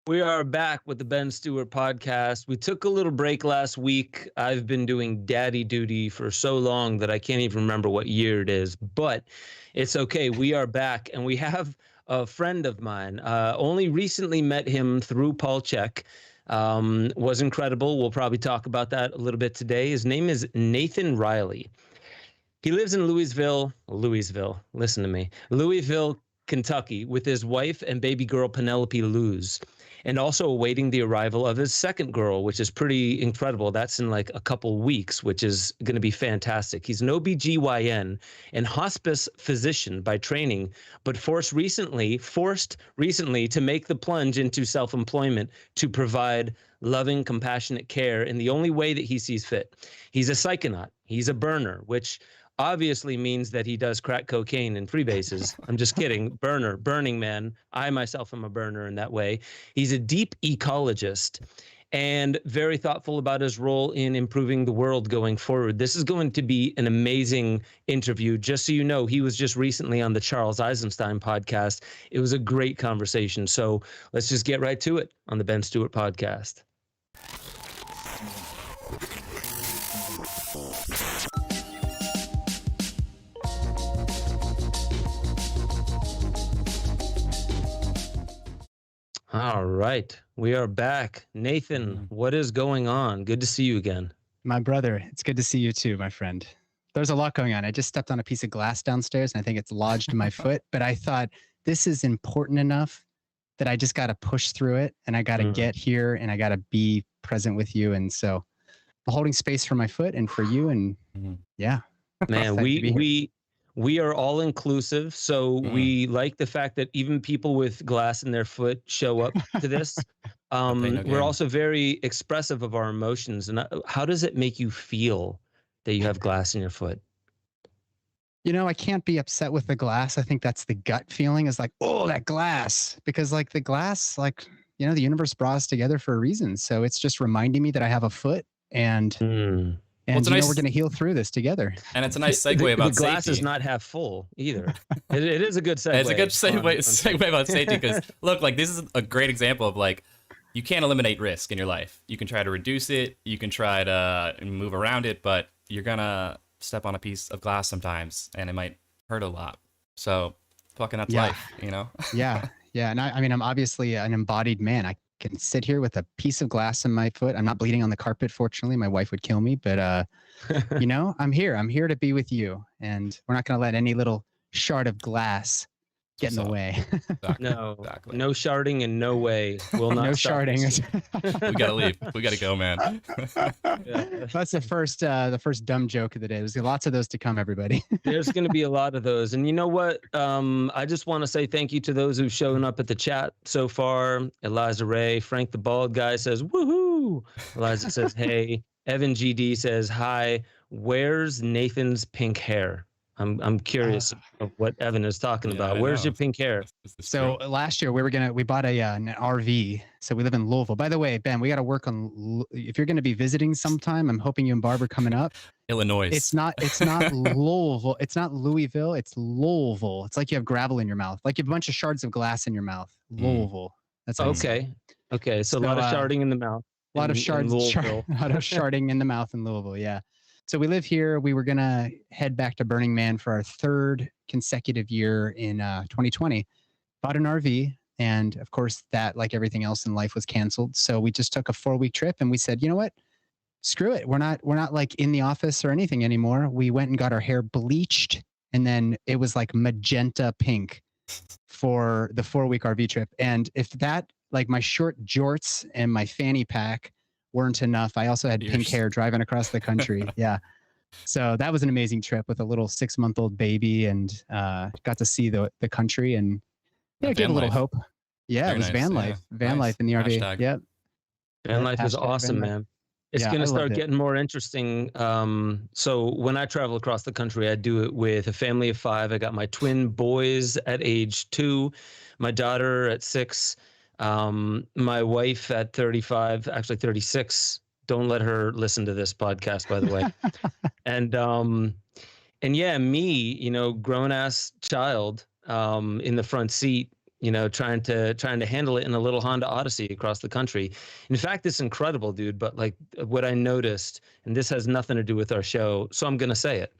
We are back with the Ben Stewart podcast. We took a little break last week. I've been doing daddy duty for so long that I can't even remember what year it is, but it's okay. We are back, and we have a friend of mine. Only recently met him through Paul Check. Was incredible. We'll probably talk about that a little bit today. His name is Nathan Riley. He lives in Louisville, listen to me, Louisville, Kentucky, with his wife and baby girl Penelope Luz, and also awaiting the arrival of his second girl, which is pretty incredible. That's in like a couple weeks, which is going to be fantastic. He's an OBGYN and hospice physician by training, but forced recently to make the plunge into self-employment to provide loving, compassionate care in the only way that he sees fit. He's a psychonaut. He's a burner, which obviously means that he does crack cocaine in freebases. I'm just kidding. Burning man. I myself am a burner in that way. He's a deep ecologist and very thoughtful about his role in improving the world going forward. This is going to be an amazing interview. Just so you know, he was just recently on the Charles Eisenstein podcast. It was a great conversation. So let's just get right to it on the Ben Stewart podcast. All right, we are back. Nathan, what is going on? Good to see you again. My brother, it's good to see you too, my friend. There's a lot going on. I just stepped on a piece of glass downstairs and I think it's lodged in my foot, but I thought this is important enough that I just got to push through it and I got to get here and I got to be present with you. And so I'm holding space for my foot and for you. And yeah, man, we are all inclusive. So we like the fact that even people with glass in their foot show up to this. We're also very expressive of our emotions. And how does it make you feel that you have glass in your foot? You know, I can't be upset with the glass. I think that's the gut feeling is like, oh, that glass, because like the glass, like, you know, the universe brought us together for a reason. So it's just reminding me that I have a foot and we're going to heal through this together. And it's a nice segue about the glass safety. is not half full either. it is a good segue. It's a good segue about safety because look, like this is a great example of like you can't eliminate risk in your life. You can try to reduce it. You can try to move around it, but you're gonna step on a piece of glass sometimes, and it might hurt a lot. So, fucking that's life, you know? Yeah. And I mean, I'm obviously an embodied man. I can sit here with a piece of glass in my foot. I'm not bleeding on the carpet, fortunately. My wife would kill me, but you know, I'm here. I'm here to be with you, and we're not going to let any little shard of glass get in the way. No sharding and no way. Will not. No sharding. We gotta leave. We gotta go, man. That's the first dumb joke of the day. There's lots of those to come, everybody. There's going to be a lot of those. And you know what? I just want to say thank you to those who've shown up at the chat so far. Eliza Ray, Frank the Bald Guy says, woohoo. Eliza says, hey. Evan GD says, hi. Where's Nathan's pink hair? I'm curious of what Evan is talking about. Where's your pink hair? So last year we bought an RV. So we live in Louisville. By the way, Ben, we got to work on, if you're going to be visiting sometime, I'm hoping you and Barb are coming up. Illinois. It's not Louisville. It's not Louisville. It's Louisville. It's like you have gravel in your mouth. Like you have a bunch of shards of glass in your mouth. Louisville. That's okay. Okay. So a lot of sharding in the mouth. A lot of sharding in the mouth in Louisville. Yeah. So we live here. We were going to head back to Burning Man for our third consecutive year in 2020. Bought an RV. And of course, that, like everything else in life, was canceled. So we just took a 4-week trip and we said, you know what? Screw it. We're not like in the office or anything anymore. We went and got our hair bleached. And then it was like magenta pink for the 4-week RV trip. And if that, like my short jorts and my fanny pack weren't enough, I also had pink hair driving across the country. Yeah. So that was an amazing trip with a little 6-month-old baby, and got to see the country and get a little hope. Yeah, very it was nice. Van life in the RV. Hashtag. Yep. Van life is awesome, man. It's going to start getting more interesting. So when I travel across the country, I do it with a family of 5. I got my twin boys at age 2, my daughter at 6, my wife at 35, actually 36. Don't let her listen to this podcast, by the way. And yeah, me, grown ass child, in the front seat, trying to handle it in a little Honda Odyssey across the country. In fact, it's incredible, dude. But like what I noticed, and this has nothing to do with our show, so I'm gonna say it.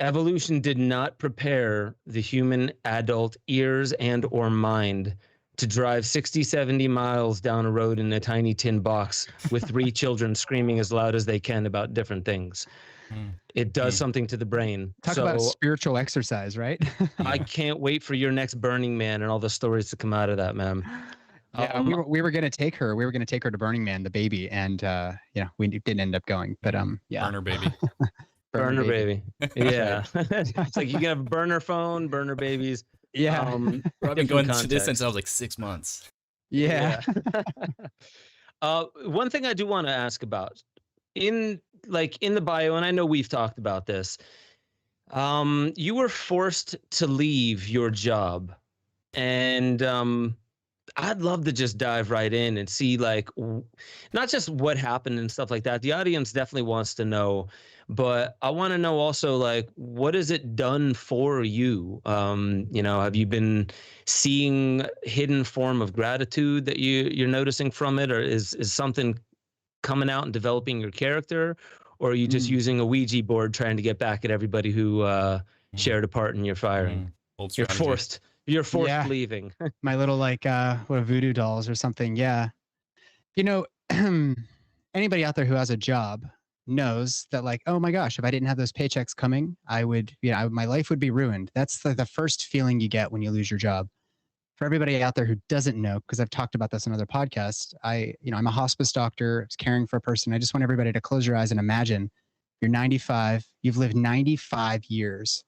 Evolution did not prepare the human adult ears and or mind to drive 60, 70 miles down a road in a tiny tin box with 3 children screaming as loud as they can about different things. It does something to the brain. Talk about spiritual exercise, right? I can't wait for your next Burning Man and all the stories to come out of that, man. Yeah, we were gonna take her. We were gonna take her to Burning Man, the baby, and we didn't end up going. But yeah, burner baby. Burner baby. Yeah, it's like you can have burner phone, burner babies. Yeah, I've been going to this since I was like 6 months. Yeah. One thing I do want to ask about in the bio, and I know we've talked about this. You were forced to leave your job, and I'd love to just dive right in and see like not just what happened and stuff like that. The audience definitely wants to know, but I want to know also like what has it done for you? Have you been seeing hidden form of gratitude that you're noticing from it, or is something coming out and developing your character, or are you just using a Ouija board trying to get back at everybody who shared a part in your firing? You're forced leaving. My little what voodoo dolls or something. Yeah. Anybody out there who has a job knows that like, oh my gosh, if I didn't have those paychecks coming, I would, my life would be ruined. That's the first feeling you get when you lose your job. For everybody out there who doesn't know, because I've talked about this in other podcasts, I'm a hospice doctor. I was caring for a person. I just want everybody to close your eyes and imagine you're 95. You've lived 95 years.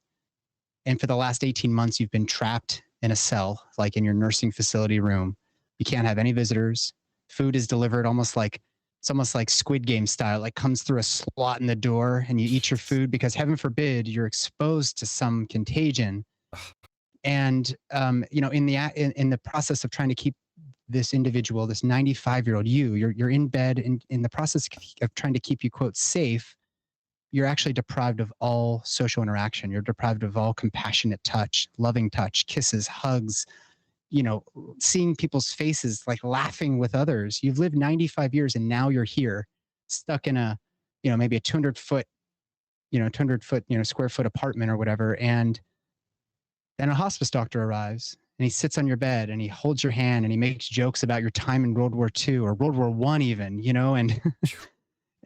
And for the last 18 months, you've been trapped in a cell, like in your nursing facility room. You can't have any visitors. Food is delivered it's almost like Squid Game style, like comes through a slot in the door and you eat your food because heaven forbid you're exposed to some contagion. And, in the process of trying to keep this individual, this 95-year-old you're in bed in the process of trying to keep you, quote, safe, you're actually deprived of all social interaction. You're deprived of all compassionate touch, loving touch, kisses, hugs, seeing people's faces, like laughing with others. You've lived 95 years and now you're here stuck in a, maybe a 200 foot, square foot apartment or whatever. And then a hospice doctor arrives and he sits on your bed and he holds your hand and he makes jokes about your time in World War II or World War I even,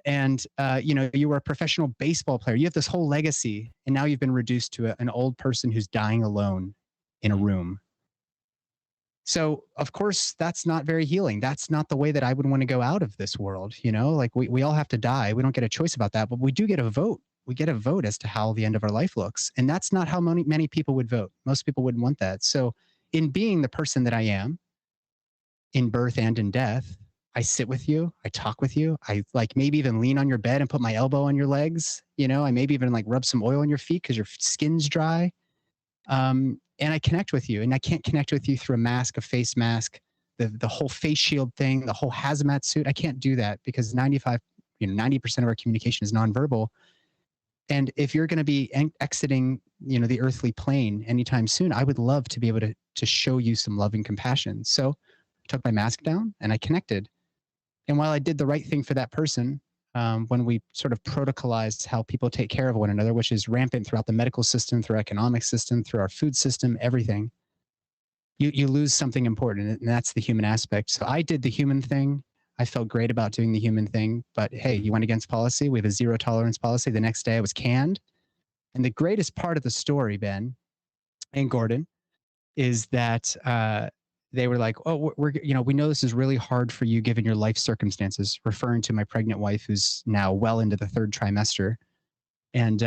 and you were a professional baseball player. You have this whole legacy, and now you've been reduced to an old person who's dying alone in a room. So, of course, that's not very healing. That's not the way that I would want to go out of this world. Like we all have to die. We don't get a choice about that, but we do get a vote. We get a vote as to how the end of our life looks. And that's not how many people would vote. Most people wouldn't want that. So in being the person that I am, in birth and in death, I sit with you. I talk with you. I maybe even lean on your bed and put my elbow on your legs. I maybe even rub some oil on your feet because your skin's dry. And I connect with you. And I can't connect with you through a face mask, the whole face shield thing, the whole hazmat suit. I can't do that because 90% of our communication is nonverbal. And if you're going to be exiting, the earthly plane anytime soon, I would love to be able to show you some love and compassion. So I took my mask down and I connected. And while I did the right thing for that person, when we sort of protocolized how people take care of one another, which is rampant throughout the medical system, through our economic system, through our food system, everything, you lose something important, and that's the human aspect. So I did the human thing. I felt great about doing the human thing, but hey, you went against policy. We have a 0 tolerance policy. The next day I was canned. And the greatest part of the story, Ben and Gordon, is that they were like, oh, we know this is really hard for you given your life circumstances, referring to my pregnant wife who's now well into the 3rd trimester. And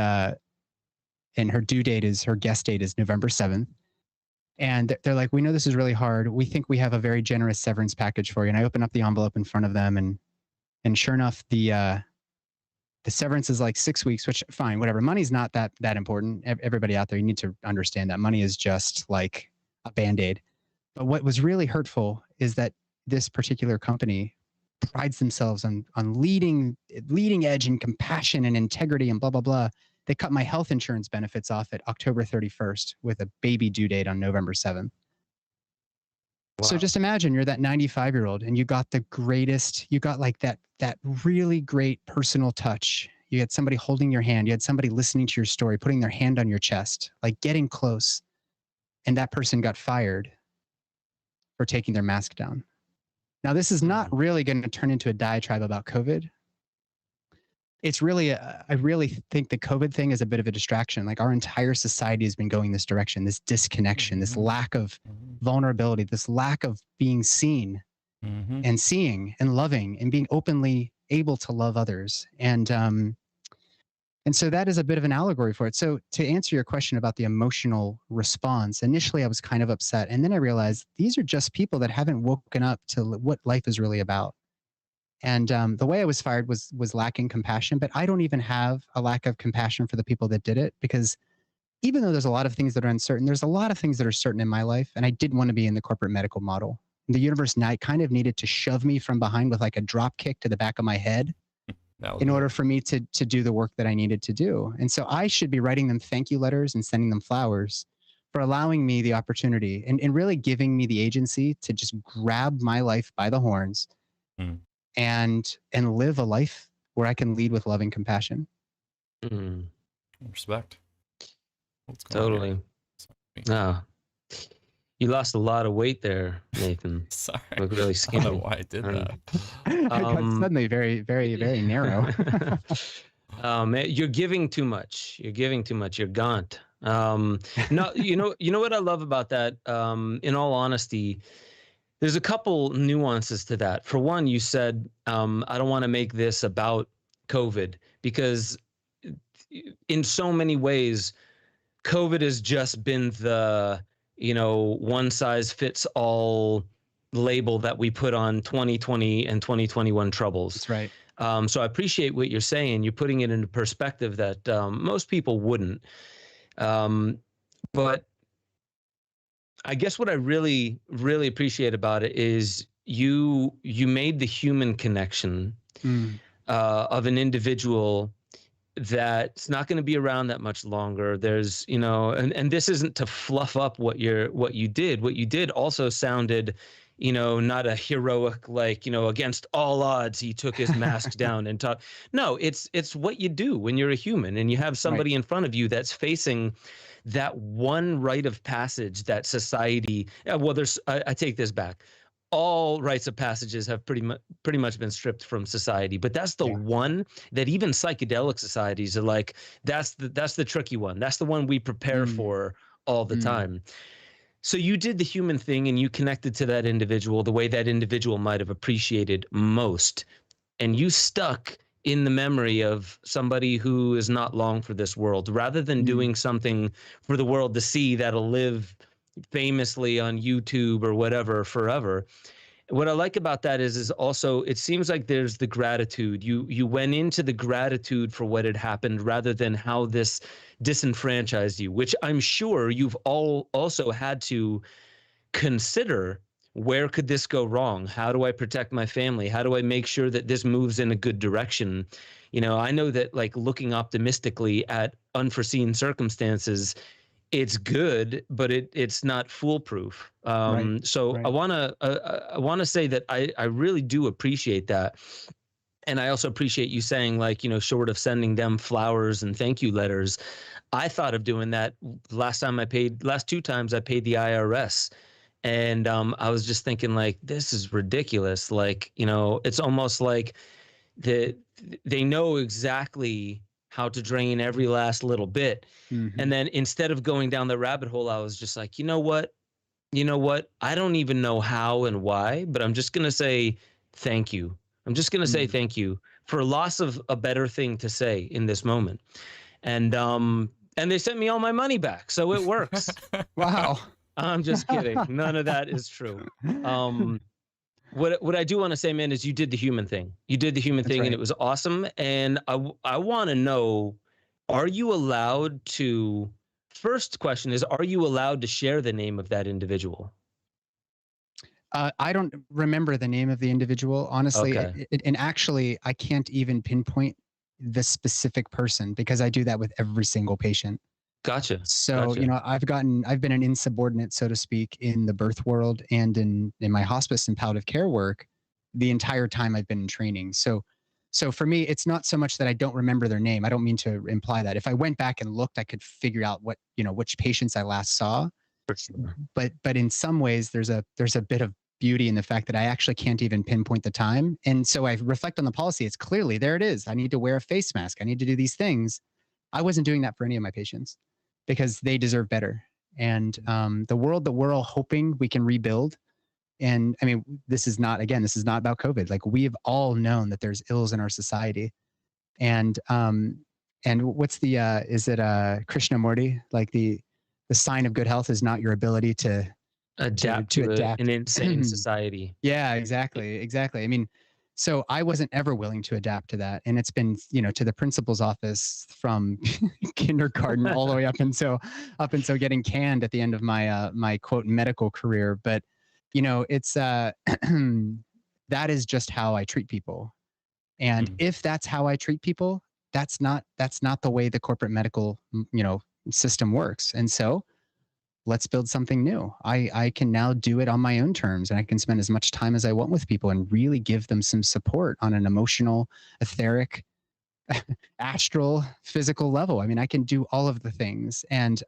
her guest date is November 7th. And they're like, we know this is really hard. We think we have a very generous severance package for you. And I open up the envelope in front of them, and sure enough, the severance is like 6 weeks, which fine, whatever. Money's not that important. Everybody out there, you need to understand that money is just like a Band-Aid. But what was really hurtful is that this particular company prides themselves on leading edge and compassion and integrity and blah, blah, blah. they cut my health insurance benefits off at October 31st with a baby due date on November 7th. Wow. So just imagine you're that 95-year-old and you got like that really great personal touch. You had somebody holding your hand. You had somebody listening to your story, putting their hand on your chest, like getting close. And that person got fired for taking their mask down. Now, this is not really going to turn into a diatribe about COVID. It's really, I really think the COVID thing is a bit of a distraction. Like our entire society has been going this direction, this disconnection, this lack of vulnerability, this lack of being seen and seeing and loving and being openly able to love others. And so that is a bit of an allegory for it. So to answer your question about the emotional response, initially I was kind of upset. And then I realized these are just people that haven't woken up to what life is really about. And the way I was fired was lacking compassion, but I don't even have a lack of compassion for the people that did it, because even though there's a lot of things that are uncertain, there's a lot of things that are certain in my life. And I didn't want to be in the corporate medical model. The universe kind of needed to shove me from behind with like a drop kick to the back of my head in order for me to do the work that I needed to do. And so I should be writing them thank you letters and sending them flowers for allowing me the opportunity and really giving me the agency to just grab my life by the horns and live a life where I can lead with loving compassion. Respect. Totally. No. You lost a lot of weight there, Nathan. Sorry. You look really skinny. I don't know why I did that. I got suddenly very, very, very narrow. You're giving too much. You're giving too much. You're gaunt. No, you know what I love about that? In all honesty, there's a couple nuances to that. For one, you said, I don't want to make this about COVID, because in so many ways, COVID has just been the one size fits all label that we put on 2020 and 2021 troubles. That's right. So I appreciate what you're saying. You're putting it into perspective that most people wouldn't. But I guess what I really, really appreciate about it is you made the human connection of an individual that's not going to be around that much longer. There's, and this isn't to fluff up what you did. What you did also sounded, not a heroic, against all odds, he took his mask down and talked. No, it's what you do when you're a human and you have somebody in front of you that's facing that one rite of passage that society, I take this back. All rites of passages have pretty much been stripped from society, but that's the one that even psychedelic societies are like, that's the tricky one. That's the one we prepare for all the time. So you did the human thing and you connected to that individual the way that individual might have appreciated most. And you stuck in the memory of somebody who is not long for this world, rather than doing something for the world to see that'll live famously on YouTube or whatever forever. What I like about that is also, it seems like there's the gratitude. You went into the gratitude for what had happened rather than how this disenfranchised you, which I'm sure you've all also had to consider. Where could this go wrong? How do I protect my family? How do I make sure that this moves in a good direction? I know that looking optimistically at unforeseen circumstances, it's good, but it's not foolproof. So I want to say that I really do appreciate that. And I also appreciate you saying short of sending them flowers and thank you letters, I thought of doing that last two times I paid the IRS. And I was just thinking this is ridiculous. It's almost like they know exactly how to drain every last little bit. And then instead of going down the rabbit hole, I was just like, you know what? I don't even know how and why, but I'm just going to say thank you. I'm just going to say thank you for loss of a better thing to say in this moment. And they sent me all my money back. So it works. Wow. I'm just kidding. None of that is true. What I do want to say, man, is you did the human thing. You did the human thing, and it was awesome. And I want to know, are you allowed to? First question is, are you allowed to share the name of that individual? I don't remember the name of the individual, honestly. Okay. And actually, I can't even pinpoint the specific person, because I do that with every single patient. Gotcha. So, Gotcha. I've been an insubordinate, so to speak, in the birth world and in my hospice and palliative care work the entire time I've been in training. So for me, it's not so much that I don't remember their name. I don't mean to imply that. If I went back and looked, I could figure out what, which patients I last saw. For sure. But in some ways, there's a bit of beauty in the fact that I actually can't even pinpoint the time. And so I reflect on the policy. It's clearly, there it is. I need to wear a face mask. I need to do these things. I wasn't doing that for any of my patients because they deserve better. And the world that we're all hoping we can rebuild. And I mean, this is not about COVID. Like, we've all known that there's ills in our society. And what's the, is it Krishnamurti? Like the sign of good health is not your ability to adapt to an insane society. Yeah, exactly. I mean, so I wasn't ever willing to adapt to that. And it's been, to the principal's office from kindergarten all the way up until getting canned at the end of my, my quote medical career. But, it's, that is just how I treat people. And if that's how I treat people, that's not the way the corporate medical, system works. And so let's build something new. I can now do it on my own terms, and I can spend as much time as I want with people and really give them some support on an emotional, etheric, astral, physical level. I mean, I can do all of the things. And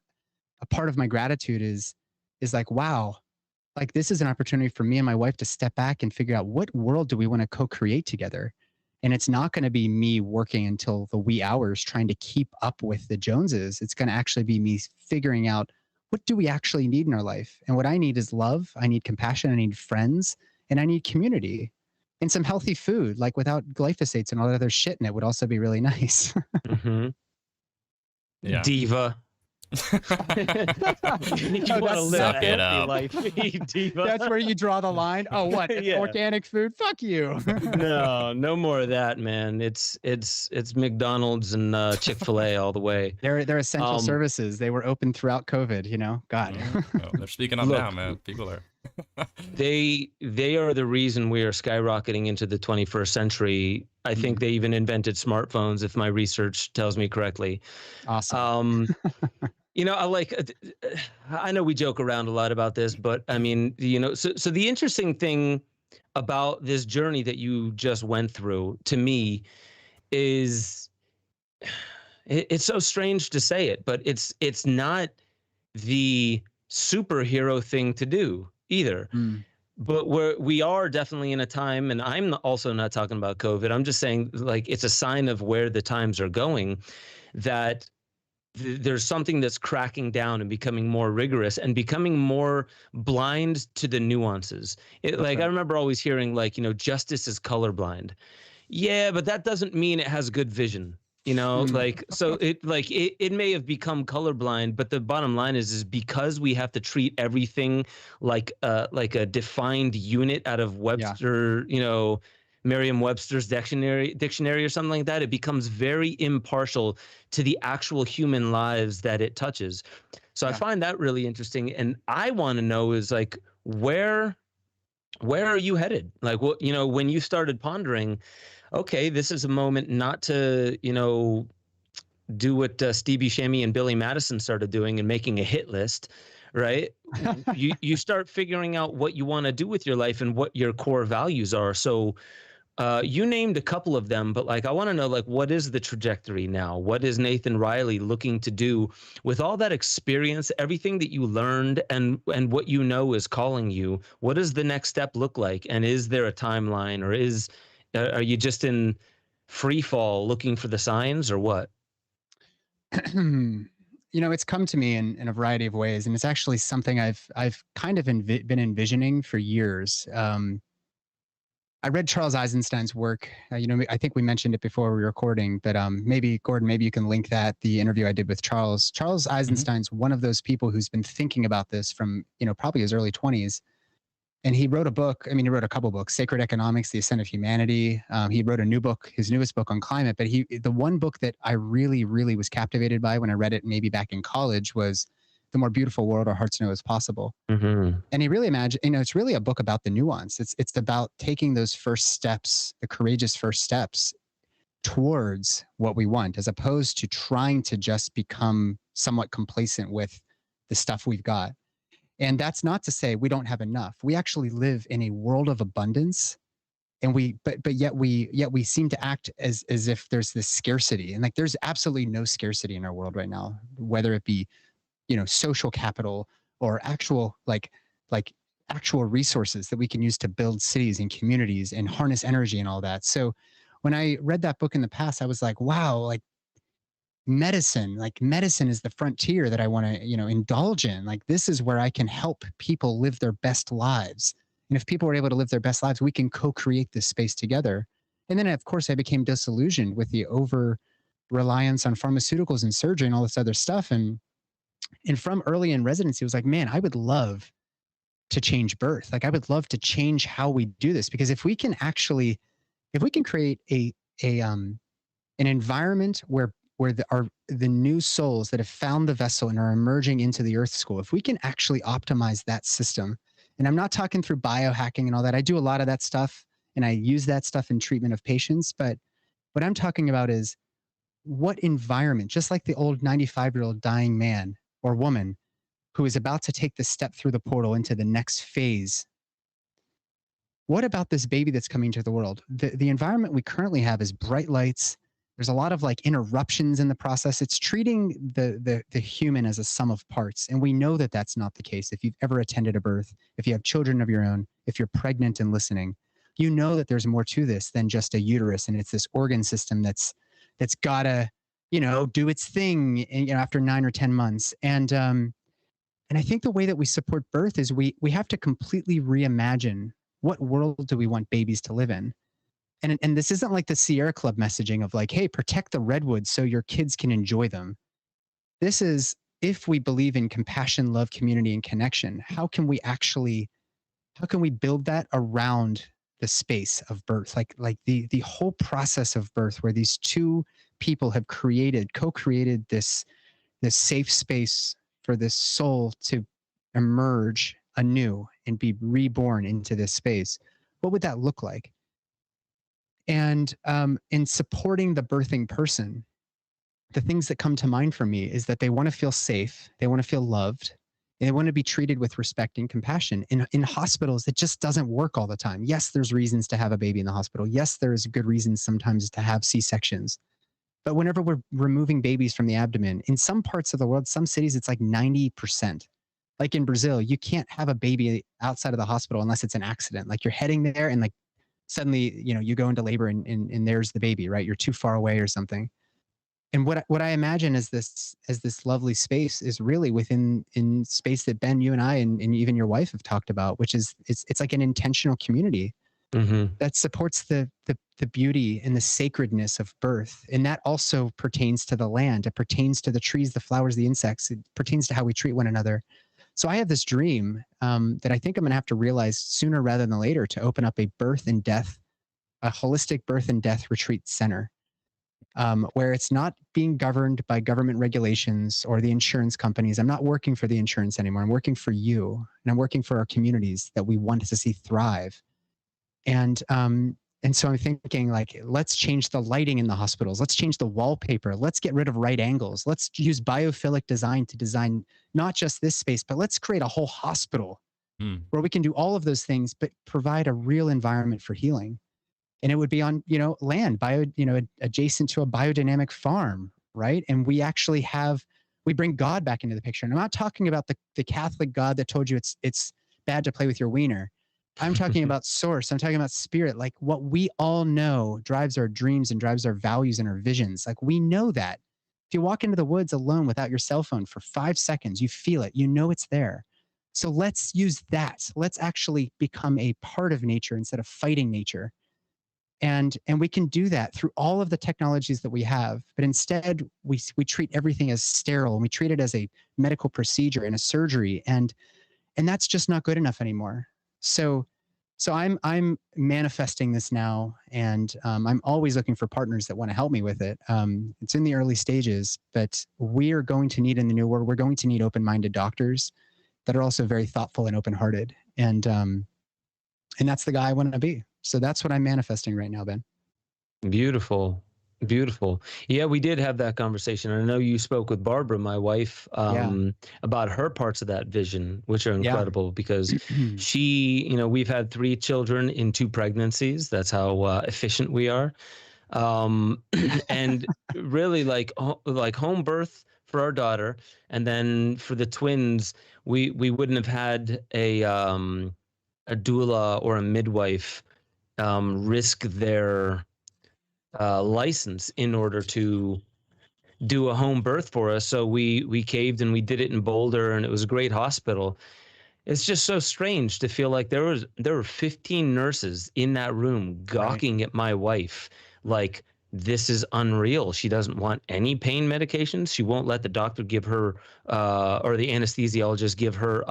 a part of my gratitude is like, wow, like this is an opportunity for me and my wife to step back and figure out what world do we want to co-create together. And it's not going to be me working until the wee hours trying to keep up with the Joneses. It's going to actually be me figuring out, what do we actually need in our life? And what I need is love. I need compassion. I need friends, and I need community, and some healthy food, like without glyphosates and all that other shit in it would also be really nice. Yeah. Diva. You want to live a healthy life. Diva. That's where you draw the line. Oh, what? Yeah. Organic food? Fuck you. No more of that, man. It's McDonald's and Chick-fil-A all the way. They're essential services. They were open throughout COVID, God. They're speaking up now, man. People are they are the reason we are skyrocketing into the 21st century. I think they even invented smartphones, if my research tells me correctly. Awesome. I know we joke around a lot about this, but I mean, so the interesting thing about this journey that you just went through, to me, is it's so strange to say it, but it's not the superhero thing to do either. But we are definitely in a time, and I'm also not talking about COVID. I'm just saying, like, it's a sign of where the times are going, that there's something that's cracking down and becoming more rigorous and becoming more blind to the nuances. Like, I remember always hearing, like, justice is colorblind. Yeah, but that doesn't mean it has good vision. Like, so it may have become colorblind, but the bottom line is because we have to treat everything like a defined unit out of Webster, Merriam-Webster's dictionary or something like that, it becomes very impartial to the actual human lives that it touches. So I find that really interesting. And I want to know is, like, where are you headed? Like, what, when you started pondering, okay, this is a moment not to, do what Stevie Buscemi and Billy Madison started doing and making a hit list, right? you start figuring out what you want to do with your life and what your core values are. So you named a couple of them, but, like, I want to know, like, what is the trajectory now? What is Nathan Riley looking to do with all that experience, everything that you learned, and what is calling you? What does the next step look like? And is there a timeline, or are you just in free fall looking for the signs, or what? It's come to me in a variety of ways, and it's actually something I've kind of been envisioning for years. I read Charles Eisenstein's work. I think we mentioned it before we were recording, but maybe, Gordon, maybe you can link that, the interview I did with Charles. Charles Eisenstein's one of those people who's been thinking about this from, probably his early 20s. And he wrote a book. I mean, he wrote a couple books: Sacred Economics, The Ascent of Humanity. He wrote a new book, his newest book on climate. But the one book that I really, really was captivated by when I read it, maybe back in college, was The More Beautiful World Our Hearts Know Is Possible. And he really imagined, it's really a book about the nuance. It's about taking those first steps, the courageous first steps, towards what we want, as opposed to trying to just become somewhat complacent with the stuff we've got. And that's not to say we don't have enough. We actually live in a world of abundance, and yet we seem to act as if there's this scarcity. And like, there's absolutely no scarcity in our world right now, whether it be, social capital or actual actual resources that we can use to build cities and communities and harness energy and all that. So when I read that book in the past, I was like, wow, medicine is the frontier that I want to, indulge in. Like, this is where I can help people live their best lives. And if people are able to live their best lives, we can co-create this space together. And then, of course, I became disillusioned with the over reliance on pharmaceuticals and surgery and all this other stuff. And from early in residency, it was like, man, I would love to change birth. Like, I would love to change how we do this, because if we can create an environment where the new souls that have found the vessel and are emerging into the earth school, if we can actually optimize that system, and I'm not talking through biohacking and all that. I do a lot of that stuff, and I use that stuff in treatment of patients. But what I'm talking about is what environment, just like the old 95-year-old dying man or woman who is about to take the step through the portal into the next phase. What about this baby that's coming to the world? The environment we currently have is bright lights. There's a lot of interruptions in the process. It's treating the human as a sum of parts. And we know that that's not the case. If you've ever attended a birth, if you have children of your own, if you're pregnant and listening, you know that there's more to this than just a uterus. And it's this organ system that's gotta, do its thing, after 9 or 10 months. And I think the way that we support birth is we have to completely reimagine, what world do we want babies to live in? And this isn't like the Sierra Club messaging of hey, protect the redwoods so your kids can enjoy them. This is, if we believe in compassion, love, community, and connection, how can we build that around the space of birth? Like the whole process of birth, where these two people have co-created this safe space for this soul to emerge anew and be reborn into this space. What would that look like? And in supporting the birthing person, the things that come to mind for me is that they want to feel safe, they want to feel loved, and they want to be treated with respect and compassion. In hospitals, it just doesn't work all the time. Yes, there's reasons to have a baby in the hospital. Yes, there's good reasons sometimes to have C-sections. But whenever we're removing babies from the abdomen, in some parts of the world, some cities, it's like 90%. Like in Brazil, you can't have a baby outside of the hospital unless it's an accident. Like, you're heading there and suddenly, you go into labor and there's the baby, right? You're too far away or something. And what I imagine as this lovely space is really in space that Ben, you and I, and even your wife have talked about, which is it's like an intentional community that supports the beauty and the sacredness of birth. And that also pertains to the land. It pertains to the trees, the flowers, the insects. It pertains to how we treat one another. So I have this dream that I think I'm going to have to realize sooner rather than later, to open up a holistic birth and death retreat center, where it's not being governed by government regulations or the insurance companies. I'm not working for the insurance anymore. I'm working for you, and I'm working for our communities that we want to see thrive. And so I'm thinking, let's change the lighting in the hospitals. Let's change the wallpaper. Let's get rid of right angles. Let's use biophilic design to design not just this space, but let's create a whole hospital where we can do all of those things, but provide a real environment for healing. And it would be on, land, adjacent to a biodynamic farm, right? And we actually we bring God back into the picture. And I'm not talking about the Catholic God that told you it's bad to play with your wiener. I'm talking about source. I'm talking about spirit. Like, what we all know drives our dreams and drives our values and our visions. Like, we know that. If you walk into the woods alone without your cell phone for 5 seconds, you feel it. You know it's there. So let's use that. Let's actually become a part of nature instead of fighting nature. And we can do that through all of the technologies that we have. But instead, we treat everything as sterile, and we treat it as a medical procedure and a surgery. And that's just not good enough anymore. So I'm manifesting this now, and I'm always looking for partners that want to help me with it. It's in the early stages, but we are going to need, in the new world, we're going to need open-minded doctors that are also very thoughtful and open-hearted. And that's the guy I want to be. So that's what I'm manifesting right now, Ben. Beautiful. Beautiful. Yeah, we did have that conversation. I know you spoke with Barbara, my wife, Yeah. about her parts of that vision, which are Yeah. incredible because she, we've had 3 children in 2 pregnancies. That's how efficient we are. And really like home birth for our daughter, and then for the twins, we wouldn't have had a doula or a midwife risk their license in order to do a home birth for us. So we caved and we did it in Boulder, and it was a great hospital. It's just so strange to feel like there were 15 nurses in that room gawking at my wife like this is unreal. She doesn't want any pain medications. She won't let the doctor give her or the anesthesiologist give her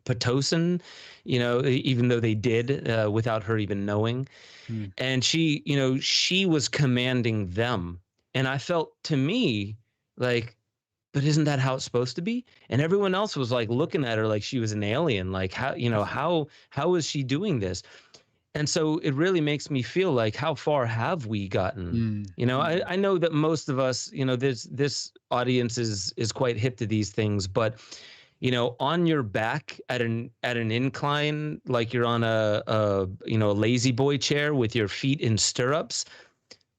Pitocin, even though they did without her even knowing. And she was commanding them. And I felt, to me, like, but isn't that how it's supposed to be? And everyone else was like looking at her like she was an alien. Like, how is she doing this? And so it really makes me feel like, how far have we gotten? I know that most of us, this audience is quite hip to these things, but on your back at an incline, like you're on a lazy boy chair with your feet in stirrups,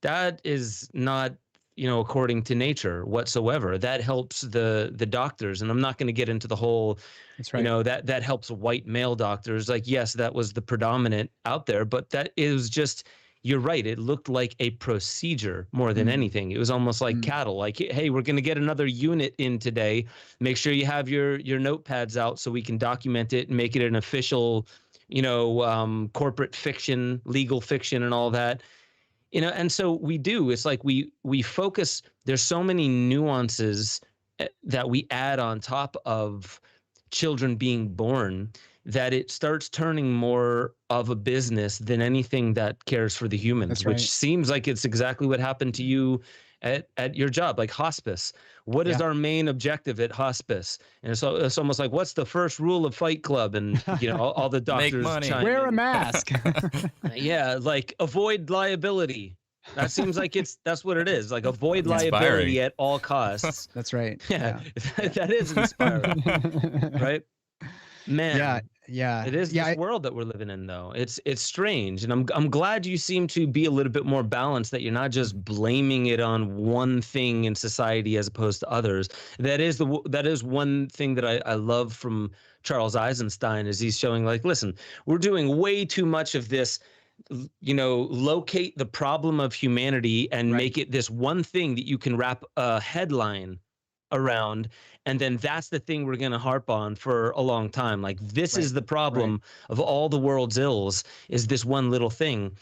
that is not, according to nature whatsoever. That helps the doctors. And I'm not going to get into the whole, That's right. that helps white male doctors. Like, yes, that was the predominant out there, but that is just, you're right. It looked like a procedure more than anything. It was almost like cattle. Like, hey, we're going to get another unit in today. Make sure you have your notepads out so we can document it and make it an official, corporate fiction, legal fiction, and all that. And so we do. It's like we focus. There's so many nuances that we add on top of children being born, that it starts turning more of a business than anything that cares for the humans. That's which right. seems like it's exactly what happened to you at your job, like hospice. What is our main objective at hospice? And so it's almost like, what's the first rule of Fight Club? And all the doctors Make money. Wear a in. mask. Yeah, like avoid liability. That seems like that's what it is. Like, avoid Inspiring. liability at all costs. That's right. Yeah. That is inspiring, right? Man. Yeah. It is this world that we're living in, though. It's strange, and I'm glad you seem to be a little bit more balanced. That you're not just blaming it on one thing in society as opposed to others. That is one thing that I love from Charles Eisenstein, is he's showing, like, listen, we're doing way too much of this. Locate the problem of humanity and make it this one thing that you can wrap a headline around, and then that's the thing we're going to harp on for a long time. Like, this is the problem of all the world's ills, is this one little thing.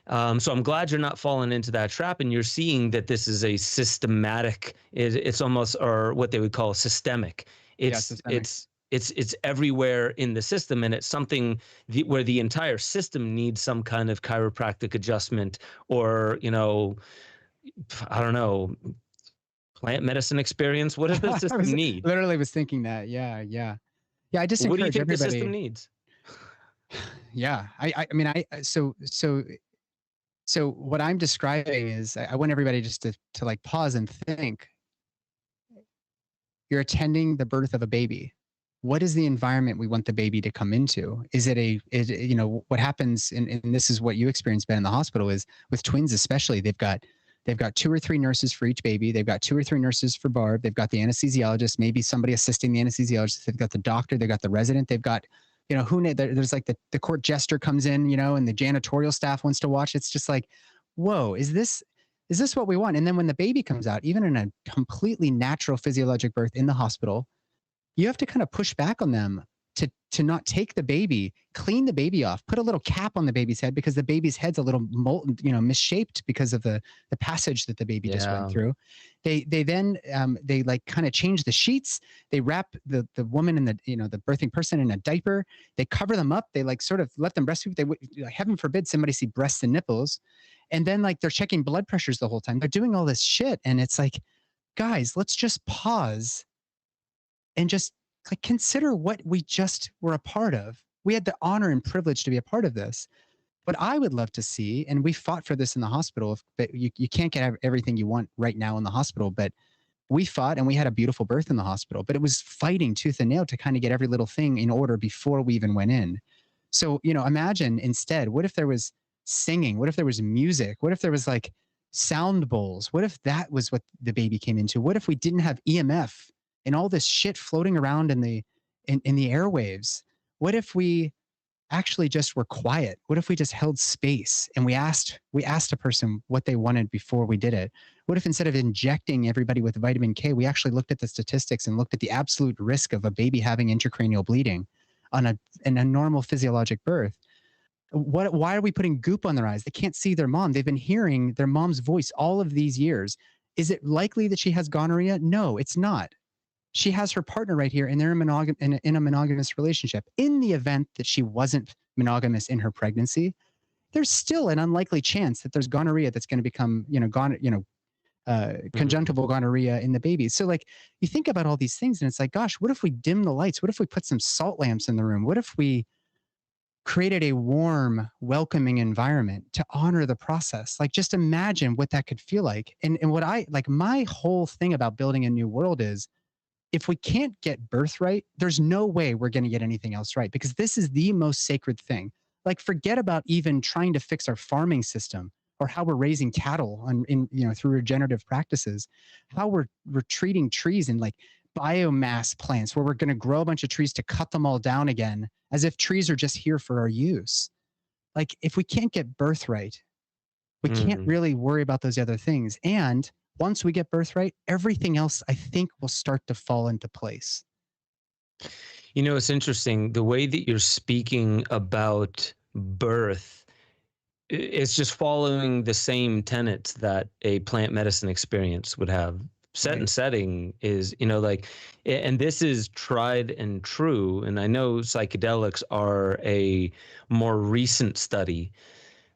So I'm glad you're not falling into that trap, and you're seeing that this is a systematic. It's almost, or what they would call systemic. It's everywhere in the system, and it's something where the entire system needs some kind of chiropractic adjustment, or I don't know, plant medicine experience. What does the system need? Literally was thinking that. Yeah. I just encourage what do you think everybody. the system needs? Yeah, so what I'm describing is, I want everybody just to like pause and think. You're attending the birth of a baby. What is the environment we want the baby to come into? Is it what happens, and this is what you experienced, Ben, in the hospital, is with twins especially, they've got 2 or 3 nurses for each baby. They've got 2 or 3 nurses for Barb. They've got the anesthesiologist, maybe somebody assisting the anesthesiologist. They've got the doctor. They've got the resident. They've got, there's like the court jester comes in, and the janitorial staff wants to watch. It's just like, whoa, is this what we want? And then when the baby comes out, even in a completely natural physiologic birth in the hospital, you have to kind of push back on them to not take the baby, clean the baby off, put a little cap on the baby's head, because the baby's head's a little molten, misshaped because of the passage that the baby just went through. They then they like kind of change the sheets. They wrap the woman and the birthing person in a diaper. They cover them up. They like sort of let them breastfeed. Heaven forbid somebody see breasts and nipples, and then like they're checking blood pressures the whole time. They're doing all this shit, and it's like, guys, let's just pause and just like consider what we just were a part of. We had the honor and privilege to be a part of this, What I would love to see, and we fought for this in the hospital, but you can't get everything you want right now in the hospital, but we fought and we had a beautiful birth in the hospital, but it was fighting tooth and nail to kind of get every little thing in order before we even went in. So, imagine instead, what if there was singing? What if there was music? What if there was like sound bowls? What if that was what the baby came into? What if we didn't have EMF and all this shit floating around in the airwaves? What if we actually just were quiet? What if we just held space and we asked a person what they wanted before we did it? What if instead of injecting everybody with vitamin K, we actually looked at the statistics and looked at the absolute risk of a baby having intracranial bleeding in a normal physiologic birth? Why are we putting goop on their eyes? They can't see their mom. They've been hearing their mom's voice all of these years. Is it likely that she has gonorrhea? No, it's not. She has her partner right here, and they're in a monogamous relationship. In the event that she wasn't monogamous in her pregnancy, there's still an unlikely chance that there's gonorrhea that's going to become, conjunctival gonorrhea in the baby. So like, you think about all these things and it's like, gosh, what if we dim the lights? What if we put some salt lamps in the room? What if we created a warm, welcoming environment to honor the process? Like, just imagine what that could feel like. And what my whole thing about building a new world is, if we can't get birth right, there's no way we're going to get anything else right, because this is the most sacred thing. Like, forget about even trying to fix our farming system or how we're raising cattle through regenerative practices, how we're treating trees in like biomass plants where we're going to grow a bunch of trees to cut them all down again as if trees are just here for our use. Like, if we can't get birth right, we can't really worry about those other things. And once we get birth right, everything else, I think, will start to fall into place. It's interesting. The way that you're speaking about birth, it's just following the same tenets that a plant medicine experience would have. Set and setting is, and this is tried and true. And I know psychedelics are a more recent study,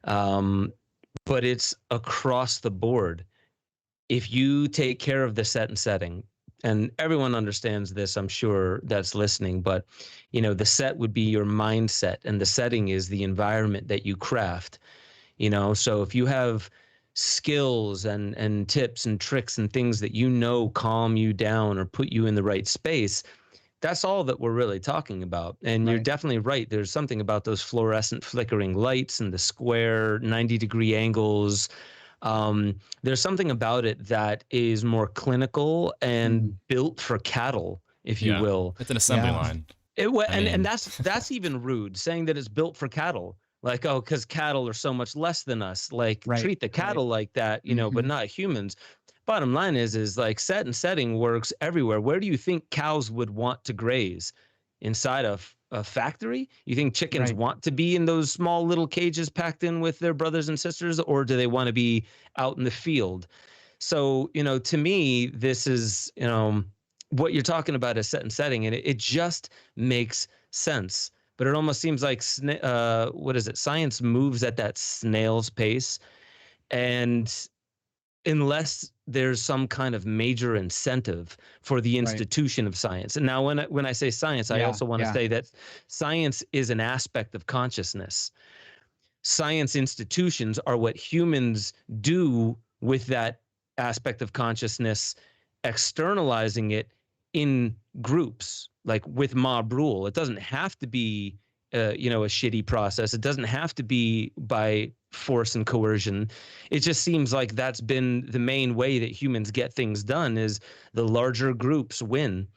but it's across the board. If you take care of the set and setting, and everyone understands this, I'm sure, that's listening, but the set would be your mindset, and the setting is the environment that you craft. So if you have skills and tips and tricks and things that calm you down or put you in the right space, that's all that we're really talking about. And you're definitely right. There's something about those fluorescent flickering lights and the square 90-degree angles. There's something about it that is more clinical and built for cattle, if you will. It's an assembly line. And that's even rude, saying that it's built for cattle. Like, oh, because cattle are so much less than us. Like, treat the cattle like that, but not humans. Bottom line is like, set and setting works everywhere. Where do you think cows would want to graze? Inside of a factory? You think chickens want to be in those small little cages packed in with their brothers and sisters, or do they want to be out in the field? So, to me, this is, what you're talking about is set and setting, and it just makes sense. But it almost seems like, science moves at that snail's pace. And unless there's some kind of major incentive for the institution of science. And now when I say science, I also want to say that science is an aspect of consciousness. Science institutions are what humans do with that aspect of consciousness, externalizing it in groups, like with mob rule. It doesn't have to be a shitty process. It doesn't have to be by force and coercion. It just seems like that's been the main way that humans get things done, is the larger groups win.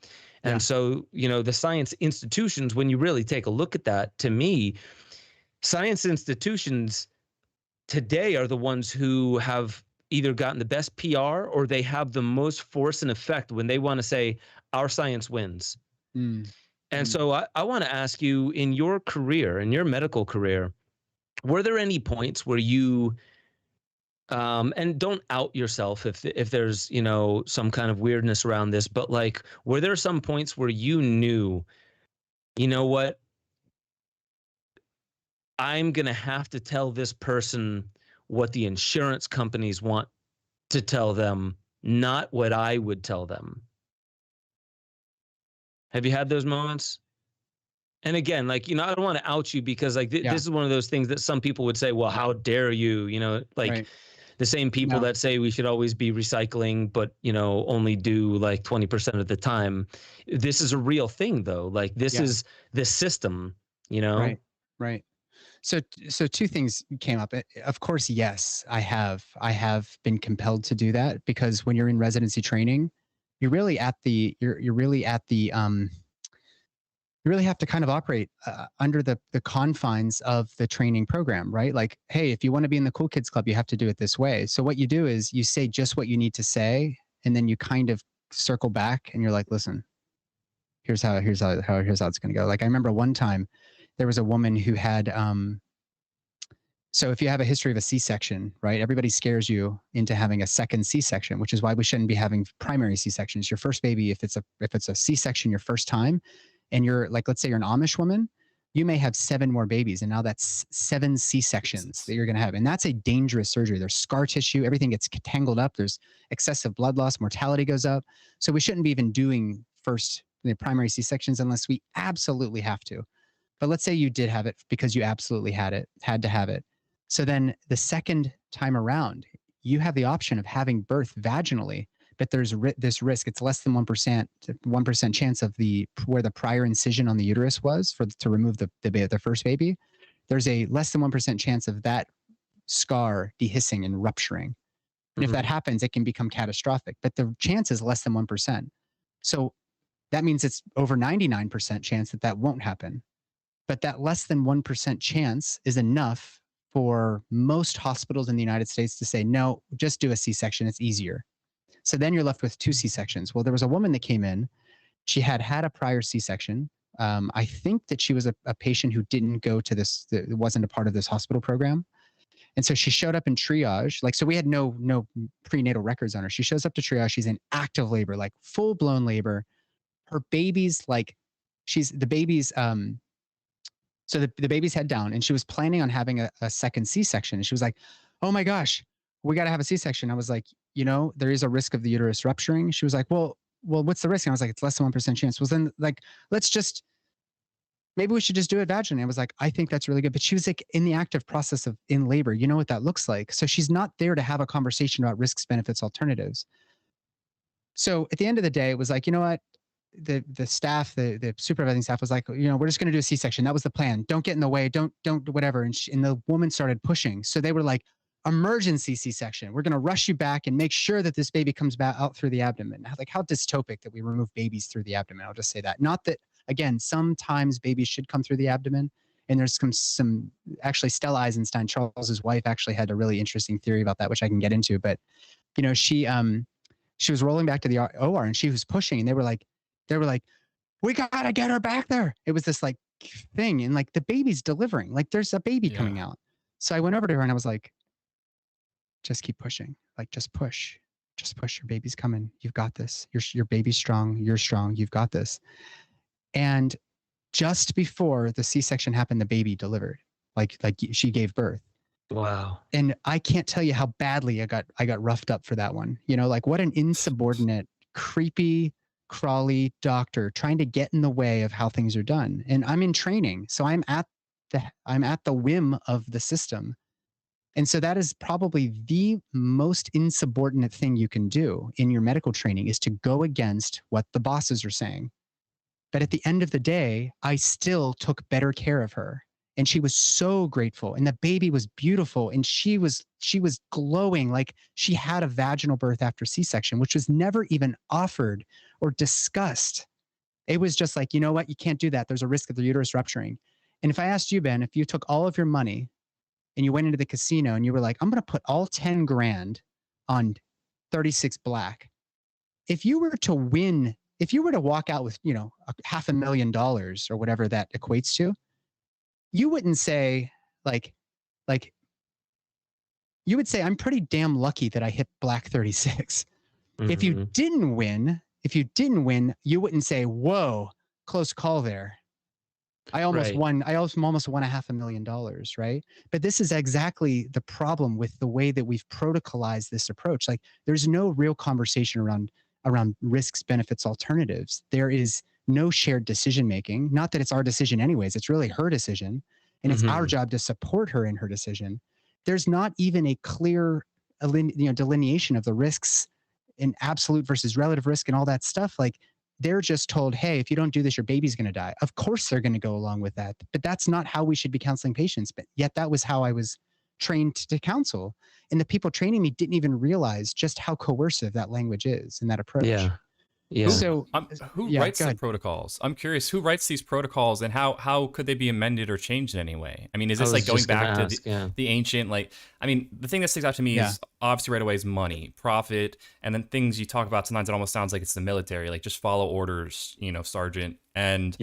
And so, the science institutions, when you really take a look at that, to me, science institutions today are the ones who have either gotten the best PR or they have the most force and effect when they want to say, our science wins. And so I want to ask you, in your career, in your medical career, were there any points where you, and don't out yourself if there's, some kind of weirdness around this, but like, were there some points where you knew, what, I'm going to have to tell this person what the insurance companies want to tell them, not what I would tell them? Have you had those moments? And again, like, I don't want to out you because like this is one of those things that some people would say, well, how dare you, like Right. the same people that say we should always be recycling, but, only do like 20% of the time. This is a real thing though. Like this is the system, Right. Right. So two things came up. Of course, yes, I have been compelled to do that because when you're in residency training, you're really at the you really have to kind of operate under the confines of the training program, right? Like, hey, if you want to be in the cool kids club, you have to do it this way. So what you do is you say just what you need to say, and then you kind of circle back and you're like, listen, here's how it's going to go. Like I remember one time there was a woman who had so if you have a history of a C-section, right, everybody scares you into having a second C-section, which is why we shouldn't be having primary C-sections. Your first baby, if it's a C-section your first time, and you're like, let's say you're an Amish woman, you may have 7 more babies, and now that's 7 C-sections that you're going to have, and that's a dangerous surgery. There's scar tissue, everything gets tangled up. There's excessive blood loss, mortality goes up. So we shouldn't be even doing the primary C-sections unless we absolutely have to. But let's say you did have it because you absolutely had to have it. So then the second time around, you have the option of having birth vaginally, but there's this risk. It's less than 1% chance of where the prior incision on the uterus was to remove the first baby. There's a less than 1% chance of that scar dehiscing and rupturing. And if that happens, it can become catastrophic, but the chance is less than 1%. So that means it's over 99% chance that won't happen. But that less than 1% chance is enough for most hospitals in the United States to say, no, just do a C-section. It's easier. So then you're left with 2 C-sections. Well, there was a woman that came in. She had a prior C-section. I think that she was a patient who didn't go to this, it wasn't a part of this hospital program. And so she showed up in triage. Like, so we had no prenatal records on her. She shows up to triage. She's in active labor, like full blown labor. Her baby's like, the baby's head down, and she was planning on having a second C-section. And she was like, oh my gosh, we got to have a C-section. I was like, there is a risk of the uterus rupturing. She was like, well, what's the risk? And I was like, it's less than 1% chance. Well, then like, maybe we should just do it vaginally. I was like, I think that's really good. But she was like in the active process of in labor. You know what that looks like. So she's not there to have a conversation about risks, benefits, alternatives. So at the end of the day, it was like, you know what? The staff, the supervising staff was like, we're just going to do a C-section. That was the plan. Don't get in the way. Don't whatever. And the woman started pushing. So they were like, emergency C-section. We're going to rush you back and make sure that this baby comes back out through the abdomen. Like, how dystopic that we remove babies through the abdomen. I'll just say that. Not that, again, sometimes babies should come through the abdomen. And there's some actually, Stella Eisenstein, Charles's wife, actually had a really interesting theory about that, which I can get into. But, she was rolling back to the OR and she was pushing, and they were like, we gotta get her back there. It was this like thing, and like the baby's delivering, like there's a baby coming out. So I went over to her and I was like, just keep pushing, like just push, your baby's coming. You've got this. Your baby's strong. You're strong. You've got this. And just before the C-section happened, the baby delivered, like she gave birth. Wow. And I can't tell you how badly I got roughed up for that one. Like what an insubordinate, creepy, crawly doctor trying to get in the way of how things are done. And I'm in training, so I'm at the whim of the system. And so that is probably the most insubordinate thing you can do in your medical training, is to go against what the bosses are saying. But at the end of the day, I still took better care of her. And she was so grateful. And the baby was beautiful. And she was glowing like she had a vaginal birth after C-section, which was never even offered or discussed. It was just like, you know what? You can't do that. There's a risk of the uterus rupturing. And if I asked you, Ben, if you took all of your money and you went into the casino and you were like, I'm going to put all 10 grand on 36 black. If you were to walk out with, $500,000 or whatever that equates to, you wouldn't say like you would say, I'm pretty damn lucky that I hit black 36. Mm-hmm. If you didn't win, you wouldn't say, whoa, close call there. I almost won $500,000, right? But this is exactly the problem with the way that we've protocolized this approach. Like, there's no real conversation around risks, benefits, alternatives. There is no shared decision making. Not that it's our decision anyways, it's really her decision. And it's our job to support her in her decision. There's not even a clear delineation of the risks in absolute versus relative risk and all that stuff. Like, they're just told, hey, if you don't do this, your baby's going to die. Of course they're going to go along with that. But that's not how we should be counseling patients. But yet that was how I was trained to counsel. And the people training me didn't even realize just how coercive that language is and that approach. Yeah. Yeah. So who writes the protocols? I'm curious, who writes these protocols, and how could they be amended or changed in any way? I mean, is this like going back to the ancient, like, I mean, the thing that sticks out to me is obviously right away is money, profit, and then things you talk about sometimes it almost sounds like it's the military, like just follow orders, sergeant. And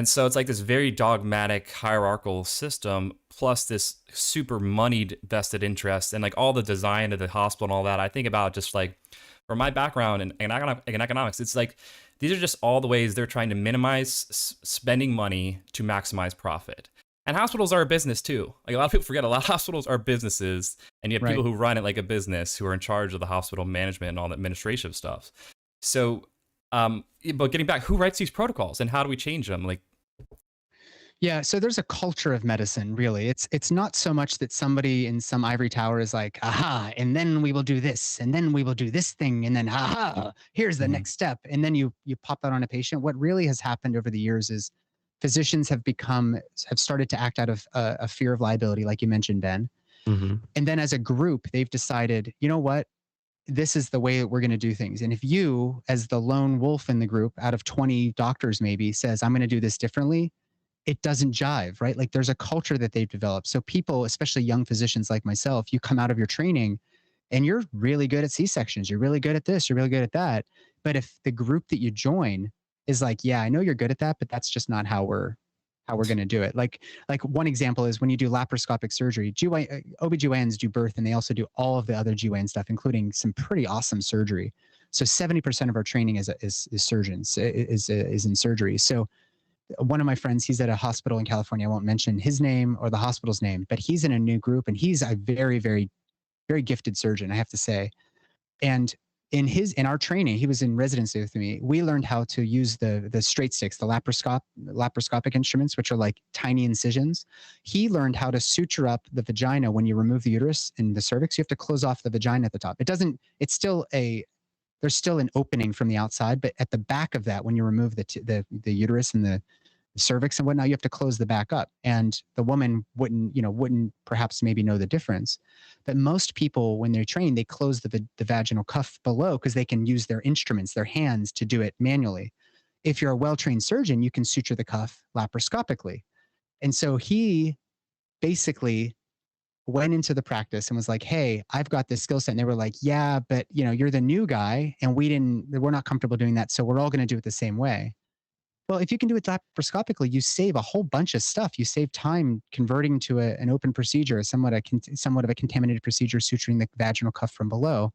so it's like this very dogmatic hierarchical system plus this super moneyed vested interest and like all the design of the hospital and all that. I think about just like, from my background in economics, it's like these are just all the ways they're trying to minimize spending money to maximize profit. And hospitals are a business too. Like, a lot of people forget, a lot of hospitals are businesses, and you have people who run it like a business who are in charge of the hospital management and all the administrative stuff. So, but getting back, who writes these protocols and how do we change them? Like, yeah, so there's a culture of medicine, really. It's not so much that somebody in some ivory tower is like, aha, and then we will do this, and then we will do this thing, and then aha, here's the next step. And then you pop that on a patient. What really has happened over the years is physicians have started to act out of a fear of liability, like you mentioned, Ben. And then as a group, they've decided, you know what? This is the way that we're going to do things. And if you, as the lone wolf in the group, out of 20 doctors maybe, says, I'm going to do this differently, it doesn't jive, right? Like, there's a culture that they've developed. So people, especially young physicians like myself, you come out of your training and you're really good at C-sections. You're really good at this. You're really good at that. But if the group that you join is like, yeah, I know you're good at that, but that's just not how we're going to do it. Like one example is when you do laparoscopic surgery, OBGYNs do birth, and they also do all of the other GYN stuff, including some pretty awesome surgery. So 70% of our training is surgeons, is in surgery. So one of my friends, he's at a hospital in California. I won't mention his name or the hospital's name, but he's in a new group, and he's a very, very, very gifted surgeon, I have to say. And in our training, he was in residency with me. We learned how to use the straight sticks, the laparoscopic instruments, which are like tiny incisions. He learned how to suture up the vagina when you remove the uterus and the cervix. You have to close off the vagina at the top. There's still an opening from the outside, but at the back of that, when you remove the uterus and the cervix and whatnot, you have to close the back up. And the woman wouldn't perhaps maybe know the difference. But most people, when they're trained, they close the vaginal cuff below because they can use their instruments, their hands, to do it manually. If you're a well-trained surgeon, you can suture the cuff laparoscopically. And so he basically went into the practice and was like, hey, I've got this skill set. And they were like, yeah, but you're the new guy and we're not comfortable doing that. So we're all going to do it the same way. Well, if you can do it laparoscopically, you save a whole bunch of stuff. You save time converting to an open procedure, somewhat of a contaminated procedure, suturing the vaginal cuff from below.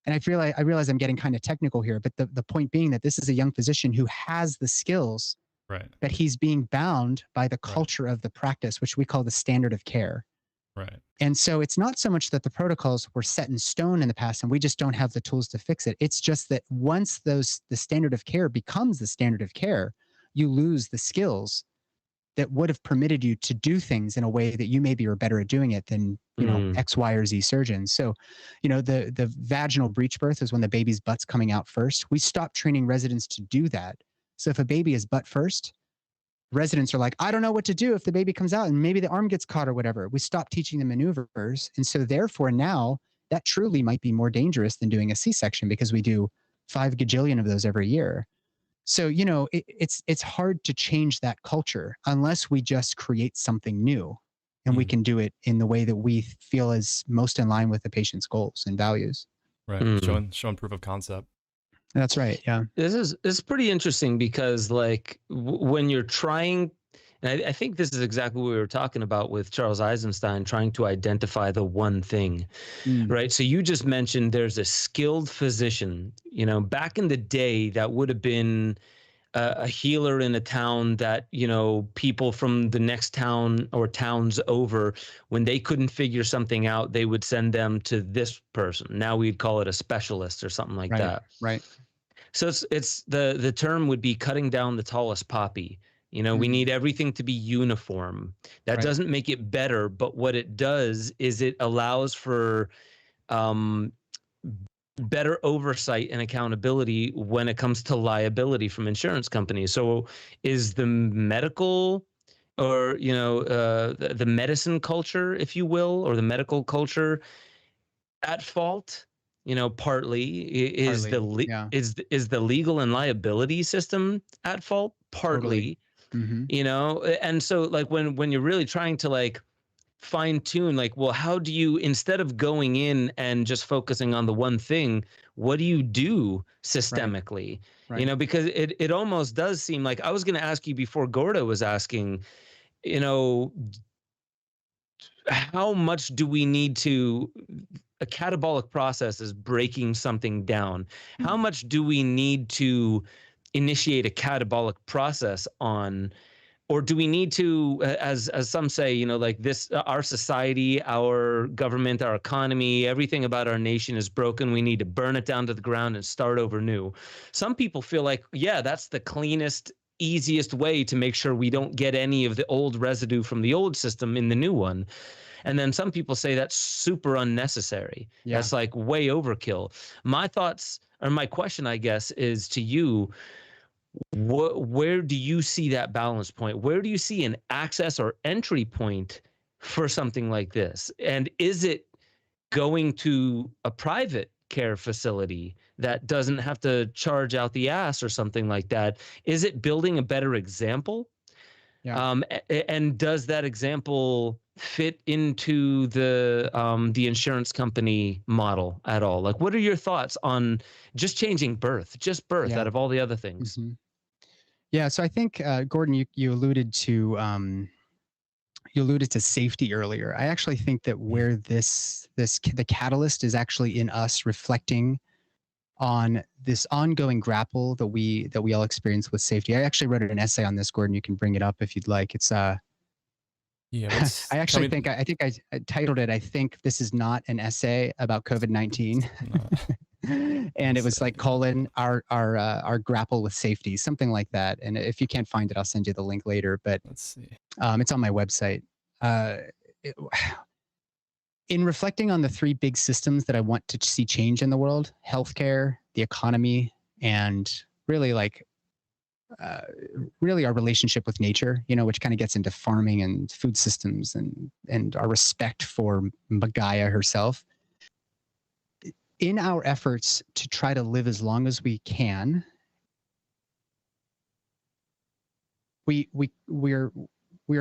And I realize I'm getting kind of technical here, but the point being that this is a young physician who has the skills, but he's being bound by the culture of the practice, which we call the standard of care. Right. And so it's not so much that the protocols were set in stone in the past and we just don't have the tools to fix it. It's just that once the standard of care becomes the standard of care, you lose the skills that would have permitted you to do things in a way that you maybe are better at doing it than, X, Y, or Z surgeons. So, the vaginal breech birth is when the baby's butt's coming out first. We stopped training residents to do that. So if a baby is butt first, residents are like, I don't know what to do if the baby comes out and maybe the arm gets caught or whatever. We stopped teaching them maneuvers. And so therefore now that truly might be more dangerous than doing a C-section because we do 5 gajillion of those every year. So, it's hard to change that culture unless we just create something new and we can do it in the way that we feel is most in line with the patient's goals and values. Right. Showing proof of concept. That's right. Yeah. This is pretty interesting because when you're trying, and I think this is exactly what we were talking about with Charles Eisenstein, trying to identify the one thing, right? So you just mentioned there's a skilled physician, back in the day that would have been a healer in a town that, people from the next town or towns over, when they couldn't figure something out, they would send them to this person. Now we'd call it a specialist or something like that. Right. So it's the term would be cutting down the tallest poppy. You know, we need everything to be uniform. That doesn't make it better, but what it does is it allows for better oversight and accountability when it comes to liability from insurance companies. So is the medical or, you know, the medicine culture, if you will, or the medical culture at fault? You know, partly is the legal and liability system at fault? Partly, you know, and so like when you're really trying to like fine tune, like, well, how do you, instead of going in and just focusing on the one thing, what do you do systemically? You know, because it almost does seem like, I was going to ask you before Gordo was asking, you know, how much do we need to, a catabolic process is breaking something down. How much do we need to initiate a catabolic process on, or do we need to, as some say, you know, like this, our society, our government, our economy, everything about our nation is broken. We need to burn it down to the ground and start over new. Some people feel like, yeah, that's the cleanest, easiest way to make sure we don't get any of the old residue from the old system in the new one. And then some people say that's super unnecessary. That's like way overkill. My thoughts, or my question, I guess, is to you, where do you see that balance point? Where do you see an access or entry point for something like this? And is it going to a private care facility that doesn't have to charge out the ass or something like that? Is it building a better example? And does that example fit into the insurance company model at all? Like, what are your thoughts on just changing birth out of all the other things? Yeah, so I think Gordon, you alluded to safety earlier. I actually think that where the catalyst is actually in us reflecting on this ongoing grapple that we all experience with safety. I actually wrote an essay on this, Gordon. You can bring it up if you'd like. It's I think I titled it, I think this is not an essay about COVID-19. And it was like our grapple with safety, something like that. And if you can't find it, I'll send you the link later. But let's see. It's on my website. In reflecting on the three big systems that I want to see change in the world: healthcare, the economy, and really our relationship with nature, you know, which kind of gets into farming and food systems and our respect for Gaia herself. In our efforts to try to live as long as we can, we are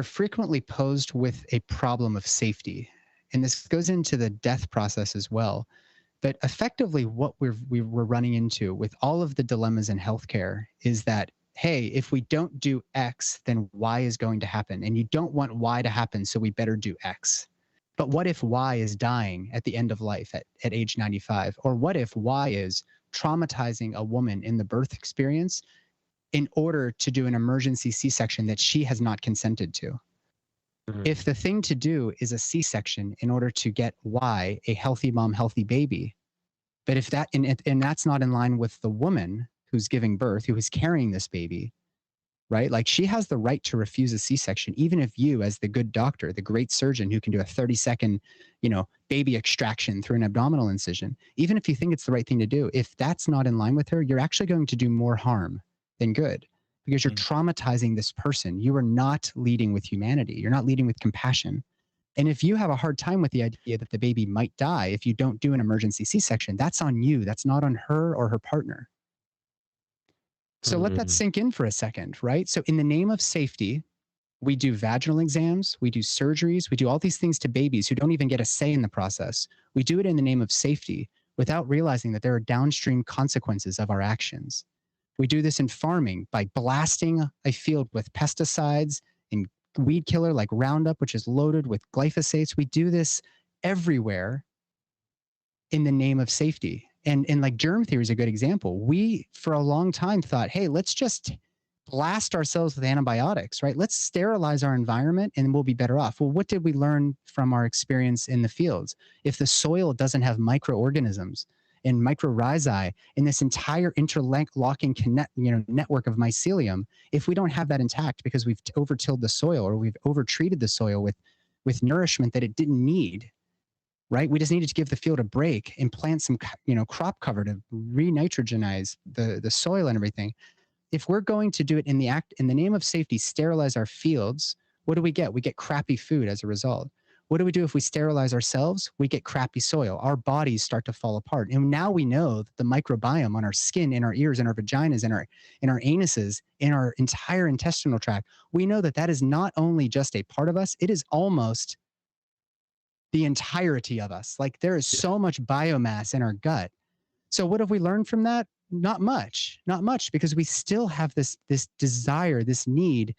frequently posed with a problem of safety. And this goes into the death process as well. But effectively, what we're running into with all of the dilemmas in healthcare is that, hey, if we don't do X, then Y is going to happen. And you don't want Y to happen, so we better do X. But what if Y is dying at the end of life at age 95? Or what if Y is traumatizing a woman in the birth experience in order to do an emergency C-section that she has not consented to? If the thing to do is a C-section in order to get Y, a healthy mom, healthy baby, but if that, and that's not in line with the woman who's giving birth, who is carrying this baby, right? Like, she has the right to refuse a C-section, even if you, as the good doctor, the great surgeon who can do a 30-second, you know, baby extraction through an abdominal incision, even if you think it's the right thing to do, if that's not in line with her, you're actually going to do more harm than good. Because you're traumatizing this person. You are not leading with humanity. You're not leading with compassion. And if you have a hard time with the idea that the baby might die if you don't do an emergency C-section, that's on you. That's not on her or her partner. So let that sink in for a second, right? So in the name of safety, we do vaginal exams, we do surgeries, we do all these things to babies who don't even get a say in the process. We do it in the name of safety without realizing that there are downstream consequences of our actions. We do this in farming by blasting a field with pesticides and weed killer like Roundup, which is loaded with glyphosates. We do this everywhere in the name of safety. And like germ theory is a good example. We, for a long time, thought, hey, let's just blast ourselves with antibiotics, right? Let's sterilize our environment and we'll be better off. Well, what did we learn from our experience in the fields? If the soil doesn't have microorganisms, and mycorrhizae in this entire interlocking network of mycelium, if we don't have that intact because we've overtilled the soil or we've overtreated the soil with nourishment that it didn't need, right? We just needed to give the field a break and plant some, crop cover to re-nitrogenize the soil and everything. If we're going to do it in the name of safety, sterilize our fields, what do we get? We get crappy food as a result. What do we do if we sterilize ourselves? We get crappy soil. Our bodies start to fall apart. And now we know that the microbiome on our skin, in our ears, in our vaginas, in our anuses, in our entire intestinal tract, we know that that is not only just a part of us, it is almost the entirety of us. Like there is so much biomass in our gut. So what have we learned from that? Not much, because we still have this desire, this need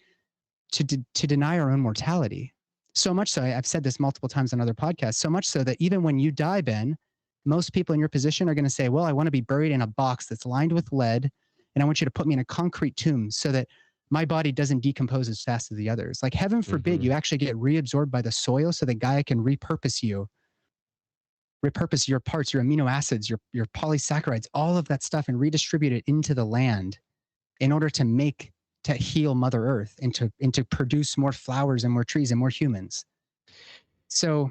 to deny our own mortality. So much so, I've said this multiple times on other podcasts, so much so that even when you die, Ben, most people in your position are going to say, well, I want to be buried in a box that's lined with lead, and I want you to put me in a concrete tomb so that my body doesn't decompose as fast as the others. Like heaven forbid you actually get reabsorbed by the soil so that Gaia can repurpose your parts, your amino acids, your polysaccharides, all of that stuff, and redistribute it into the land in order to heal Mother Earth and to produce more flowers and more trees and more humans. So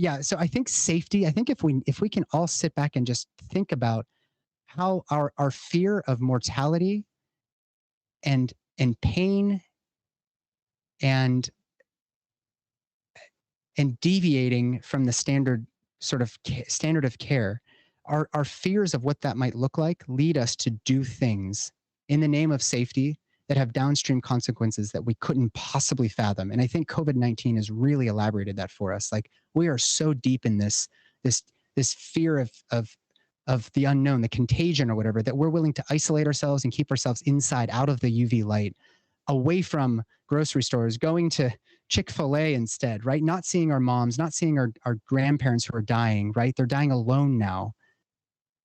I think safety, I think if we can all sit back and just think about how our fear of mortality and pain and deviating from the standard of care, our fears of what that might look like lead us to do things in the name of safety that have downstream consequences that we couldn't possibly fathom. And I think COVID-19 has really elaborated that for us. Like we are so deep in this fear of the unknown, the contagion or whatever, that we're willing to isolate ourselves and keep ourselves inside, out of the UV light, away from grocery stores, going to Chick-fil-A instead, right? Not seeing our moms, not seeing our grandparents who are dying, right? They're dying alone now.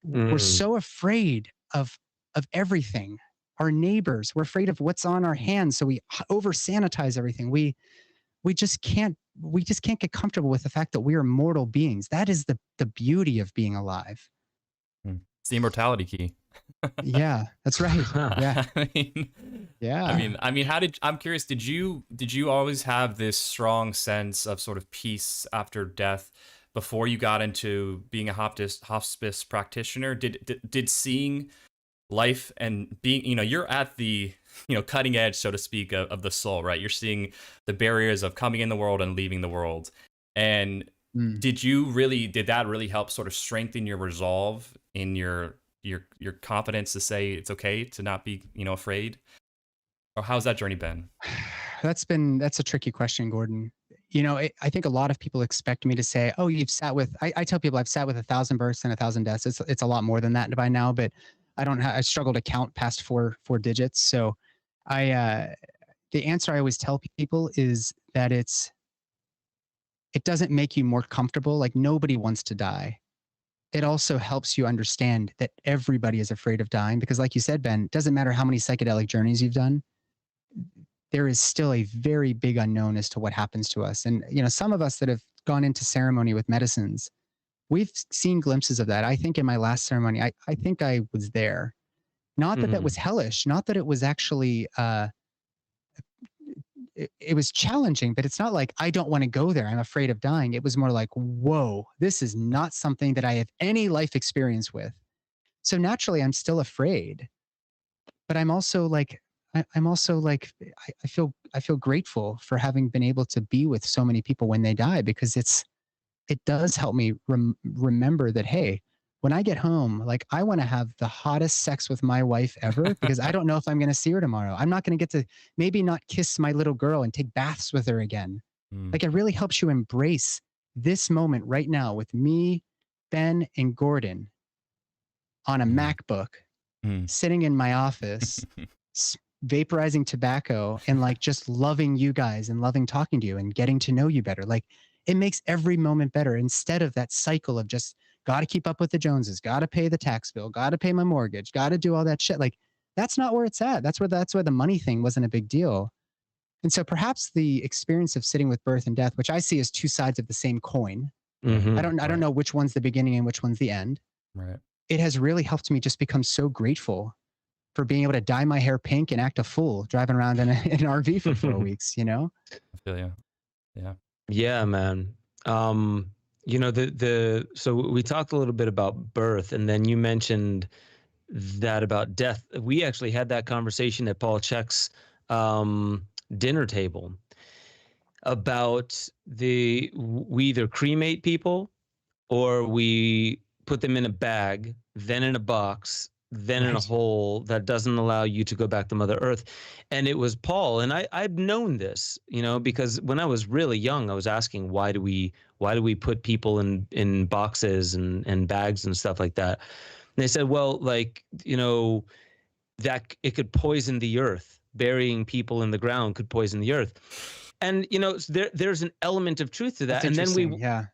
We're so afraid of everything. Our neighbors, we're afraid of what's on our hands. So we over sanitize everything. We just can't get comfortable with the fact that we are mortal beings. That is the beauty of being alive. It's the immortality key. Yeah, that's right. Yeah. I'm curious, did you always have this strong sense of sort of peace after death before you got into being a hospice practitioner? Did seeing life and being, you're at the, cutting edge, so to speak, of the soul, right? You're seeing the barriers of coming in the world and leaving the world. And did that really help sort of strengthen your resolve in your confidence to say it's okay to not be, afraid? Or how's that journey been? That's a tricky question, Gordon. I think a lot of people expect me to say, oh, I tell people I've sat with 1,000 births and 1,000 deaths. It's a lot more than that by now, but I struggle to count past four digits. So the answer I always tell people is that it doesn't make you more comfortable. Like nobody wants to die. It also helps you understand that everybody is afraid of dying because like you said, Ben, it doesn't matter how many psychedelic journeys you've done. There is still a very big unknown as to what happens to us. And, some of us that have gone into ceremony with medicines, we've seen glimpses of that. I think in my last ceremony, I think I was there. Not that that was hellish, not that it was actually, it was challenging, but it's not like, I don't want to go there, I'm afraid of dying. It was more like, whoa, this is not something that I have any life experience with. So naturally, I'm still afraid, but I'm also like, I feel grateful for having been able to be with so many people when they die, because it does help me remember that, hey, when I get home, like I want to have the hottest sex with my wife ever because I don't know if I'm going to see her tomorrow. I'm not going to get to maybe not kiss my little girl and take baths with her again. Like it really helps you embrace this moment right now with me, Ben, and Gordon on a MacBook, sitting in my office, vaporizing tobacco and like just loving you guys and loving talking to you and getting to know you better. Like it makes every moment better instead of that cycle of just got to keep up with the Joneses, got to pay the tax bill, got to pay my mortgage, got to do all that shit. Like that's not where it's at. That's where the money thing wasn't a big deal. And so perhaps the experience of sitting with birth and death, which I see as two sides of the same coin. I don't know which one's the beginning and which one's the end. Right. it has really helped me just become so grateful for being able to dye my hair pink and act a fool driving around in an RV for 4 weeks, you know? I feel you. Yeah. Yeah, man. You know, so we talked a little bit about birth, and then you mentioned that about death. We actually had that conversation at Paul Check's dinner table about we either cremate people or we put them in a bag, then in a box, then in a Right. hole that doesn't allow you to go back to Mother Earth. And it was Paul, and I've known this, you know, because when I was really young, I was asking why do we put people in boxes and bags and stuff like that. And they said, well, like, you know, that it could poison the earth. Burying people in the ground could poison the earth. And you know, there's an element of truth to that. That's and then we yeah.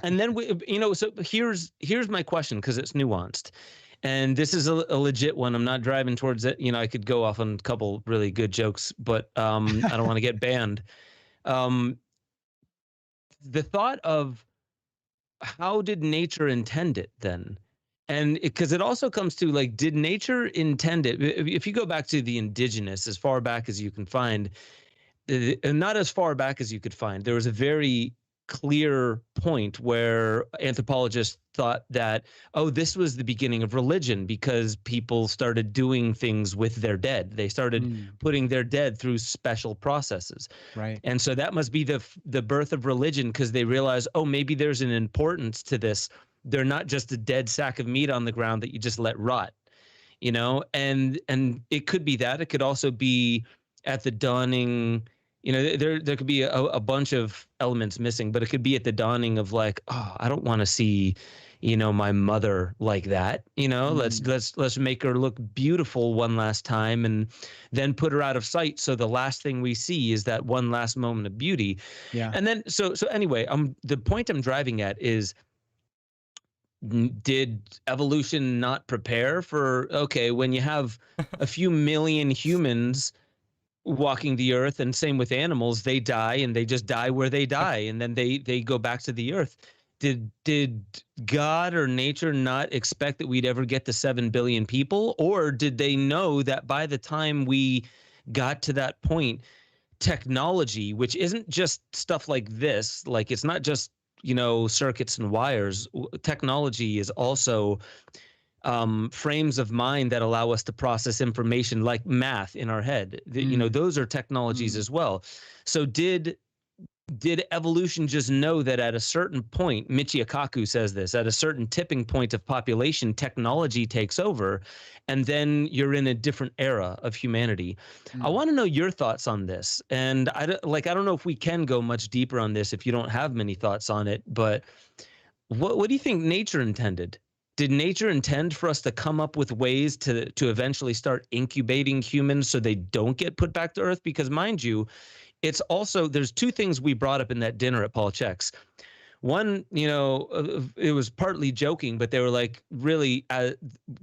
and then we, you know, so here's my question, because it's nuanced, and this is a legit one. I'm not driving towards it. You know, I could go off on a couple really good jokes, but I don't want to get banned. The thought of how did nature intend it then? And because it also comes to, like, did nature intend it? If you go back to the indigenous, as far back as you can find, and not as far back as you could find, there was a very clear point where anthropologists thought that, oh, this was the beginning of religion, because people started doing things with their dead. They started putting their dead through special processes. Right. And so that must be the birth of religion, because they realized, oh, maybe there's an importance to this. They're not just a dead sack of meat on the ground that you just let rot, you know? And it could be that. It could also be at the dawning, you know, there could be a bunch of elements missing, but it could be at the dawning of, like, oh, I don't want to see, you know, my mother like that, you know, let's make her look beautiful one last time and then put her out of sight. So the last thing we see is that one last moment of beauty. Yeah. And then, so anyway, the point I'm driving at is, did evolution not prepare for, okay, when you have a few million humans walking the earth, and same with animals, they die, and they just die where they die, and then they go back to the earth. Did God or nature not expect that we'd ever get to 7 billion people? Or did they know that by the time we got to that point, technology, which isn't just stuff like this, like, it's not just, you know, circuits and wires. Technology is also frames of mind that allow us to process information, like math in our head. You know, those are technologies as well. So did evolution just know that at a certain point, Michio Kaku says this, at a certain tipping point of population, technology takes over, and then you're in a different era of humanity? I want to know your thoughts on this. And I don't know if we can go much deeper on this if you don't have many thoughts on it, but what do you think nature intended? Did nature intend for us to come up with ways to eventually start incubating humans so they don't get put back to Earth? Because, mind you, it's also, there's two things we brought up in that dinner at Paul Check's. One, you know, it was partly joking, but they were like, really,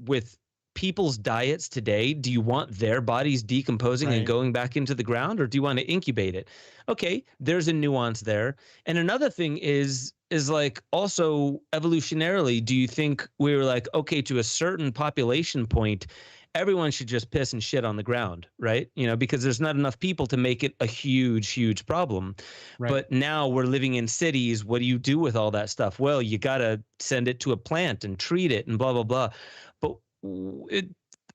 with people's diets today, do you want their bodies decomposing and going back into the ground, or do you want to incubate it? Okay, there's a nuance there. And another thing is like, also evolutionarily, do you think we were like, okay, to a certain population point, everyone should just piss and shit on the ground, right? You know, because there's not enough people to make it a huge problem. Right. But now we're living in cities. What do you do with all that stuff? Well, you got to send it to a plant and treat it and blah, blah, blah. But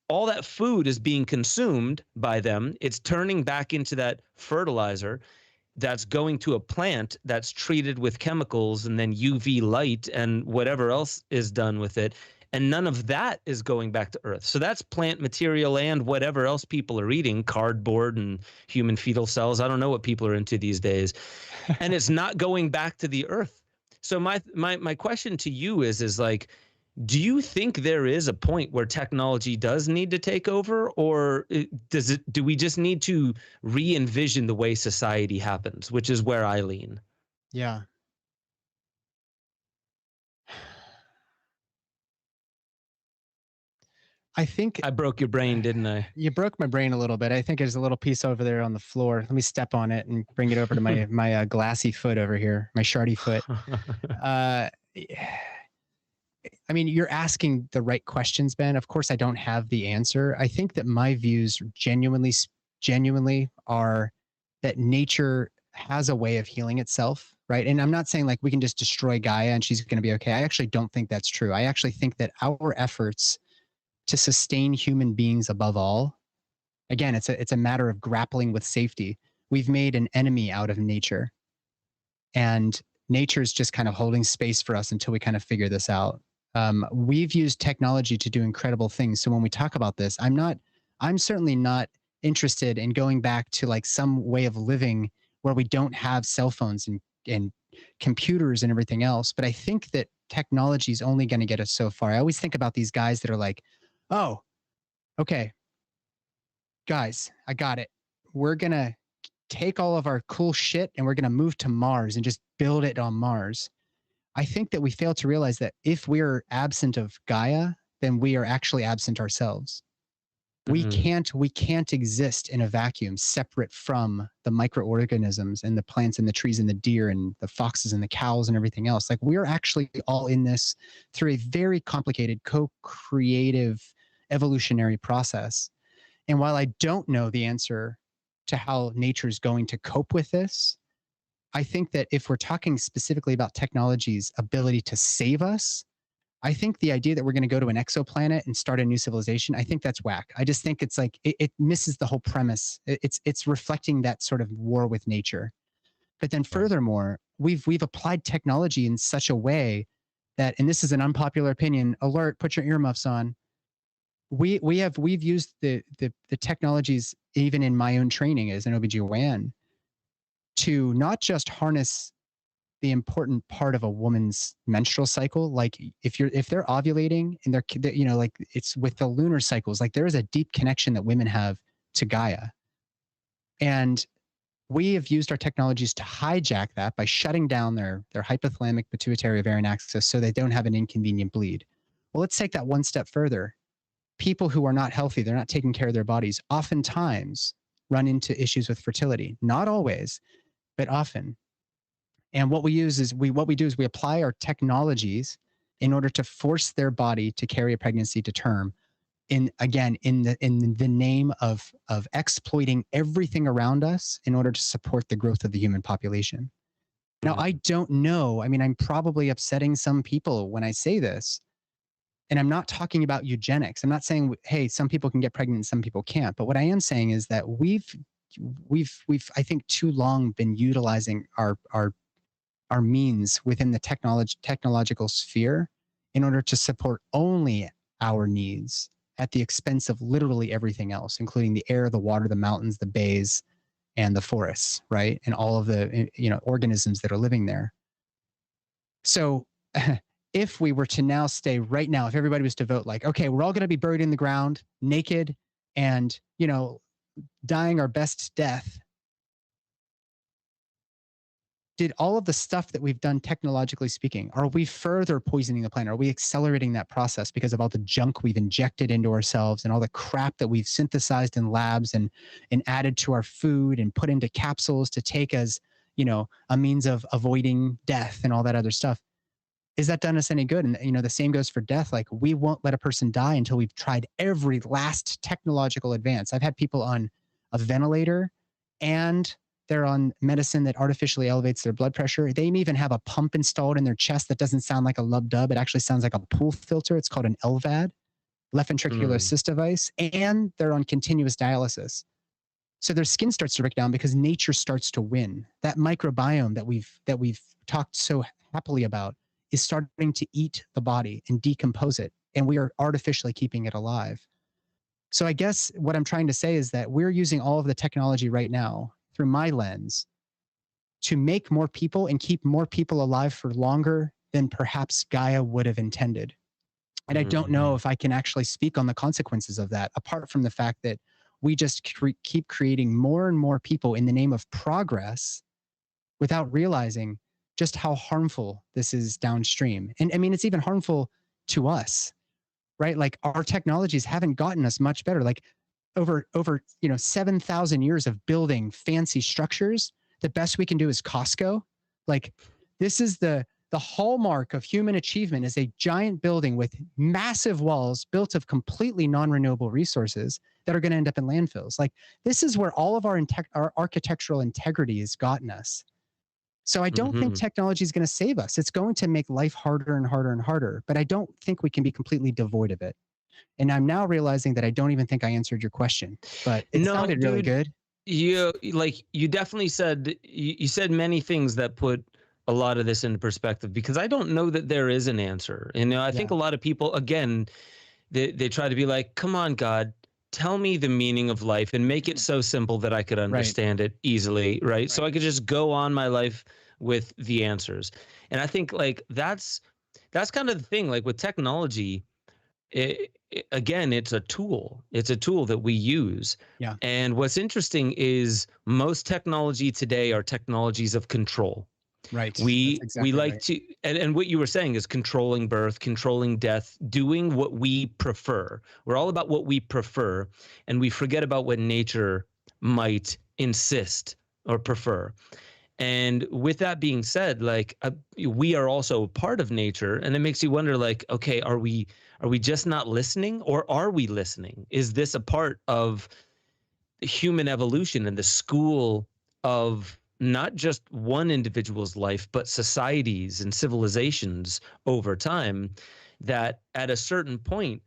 all that food is being consumed by them. It's turning back into that fertilizer that's going to a plant that's treated with chemicals and then UV light and whatever else is done with it. And none of that is going back to Earth. So that's plant material and whatever else people are eating, cardboard and human fetal cells. I don't know what people are into these days. And it's not going back to the Earth. So my question to you is like, do you think there is a point where technology does need to take over, or do we just need to re-envision the way society happens, which is where I lean? Yeah. I think I broke your brain, didn't I? You broke my brain a little bit. I think there's a little piece over there on the floor. Let me step on it and bring it over to my glassy foot over here, my shardy foot. I mean, you're asking the right questions, Ben. Of course, I don't have the answer. I think that my views genuinely are that nature has a way of healing itself, right? And I'm not saying like we can just destroy Gaia and she's going to be okay. I actually don't think that's true. I actually think that our efforts to sustain human beings above all, again, it's a matter of grappling with safety. We've made an enemy out of nature, and nature is just kind of holding space for us until we kind of figure this out. We've used technology to do incredible things. So when we talk about this, I'm certainly not interested in going back to like some way of living where we don't have cell phones and computers and everything else. But I think that technology is only going to get us so far. I always think about these guys that are like, oh, okay, guys, I got it. We're going to take all of our cool shit and we're going to move to Mars and just build it on Mars. I think that we fail to realize that if we're absent of Gaia, then we are actually absent ourselves. We can't exist in a vacuum separate from the microorganisms and the plants and the trees and the deer and the foxes and the cows and everything else. Like we're actually all in this through a very complicated co-creative evolutionary process. And while I don't know the answer to how nature is going to cope with this, I think that if we're talking specifically about technology's ability to save us, I think the idea that we're going to go to an exoplanet and start a new civilization, I think that's whack. I just think it's like, it misses the whole premise. It's reflecting that sort of war with nature. But then furthermore, we've applied technology in such a way that, and this is an unpopular opinion, alert, put your earmuffs on. We've used the technologies, even in my own training as an OBGYN, to not just harness the important part of a woman's menstrual cycle. Like if they're ovulating and they're, you know, like it's with the lunar cycles, like there is a deep connection that women have to Gaia. And we have used our technologies to hijack that by shutting down their hypothalamic pituitary ovarian axis so they don't have an inconvenient bleed. Well, let's take that one step further. People who are not healthy, they're not taking care of their bodies, oftentimes run into issues with fertility. Not always, but often. And what we do is we apply our technologies in order to force their body to carry a pregnancy to term, in the name of exploiting everything around us in order to support the growth of the human population. Now, I don't know. I mean, I'm probably upsetting some people when I say this. And I'm not talking about eugenics. I'm not saying, hey, some people can get pregnant and some people can't. But what I am saying is that we've I think too long been utilizing our means within the technological sphere in order to support only our needs at the expense of literally everything else, including the air, the water, the mountains, the bays, and the forests, right? And all of the, you know, organisms that are living there. So if we were to now stay right now, if everybody was to vote like, okay, we're all going to be buried in the ground, naked, and, you know, dying our best death, did all of the stuff that we've done technologically speaking, are we further poisoning the planet? Are we accelerating that process because of all the junk we've injected into ourselves and all the crap that we've synthesized in labs and added to our food and put into capsules to take as, you know, a means of avoiding death and all that other stuff? Is that done us any good? And, you know, the same goes for death. Like we won't let a person die until we've tried every last technological advance. I've had people on a ventilator and they're on medicine that artificially elevates their blood pressure. They may even have a pump installed in their chest that doesn't sound like a lub-dub. It actually sounds like a pool filter. It's called an LVAD, left ventricular assist device. And they're on continuous dialysis. So their skin starts to break down because nature starts to win. That microbiome that we've talked so happily about is starting to eat the body and decompose it. And we are artificially keeping it alive. So I guess what I'm trying to say is that we're using all of the technology right now through my lens to make more people and keep more people alive for longer than perhaps Gaia would have intended. And I don't know if I can actually speak on the consequences of that, apart from the fact that we just keep creating more and more people in the name of progress without realizing just how harmful this is downstream. And I mean, it's even harmful to us, right? Like our technologies haven't gotten us much better. Like over 7,000 years of building fancy structures, the best we can do is Costco. Like this is the the hallmark of human achievement is a giant building with massive walls built of completely non-renewable resources that are going to end up in landfills. Like, this is where all of our architectural integrity has gotten us. So I don't think technology is going to save us. It's going to make life harder and harder and harder, but I don't think we can be completely devoid of it. And I'm now realizing that I don't even think I answered your question, but it sounded really good. You definitely said, you said many things that put a lot of this into perspective, because I don't know that there is an answer. And I think a lot of people, again, they try to be like, come on, God, tell me the meaning of life and make it so simple that I could understand it easily. Right. So I could just go on my life with the answers. And I think like, that's kind of the thing, like with technology, again, it's a tool. It's a tool that we use. Yeah. And what's interesting is most technology today are technologies of control. Right. We like to, and what you were saying is controlling birth, controlling death, doing what we prefer. We're all about what we prefer, and we forget about what nature might insist or prefer. And with that being said, like we are also part of nature, and it makes you wonder, like, okay, are we just not listening, or are we listening? Is this a part of human evolution and the school of not just one individual's life, but societies and civilizations over time, that at a certain point,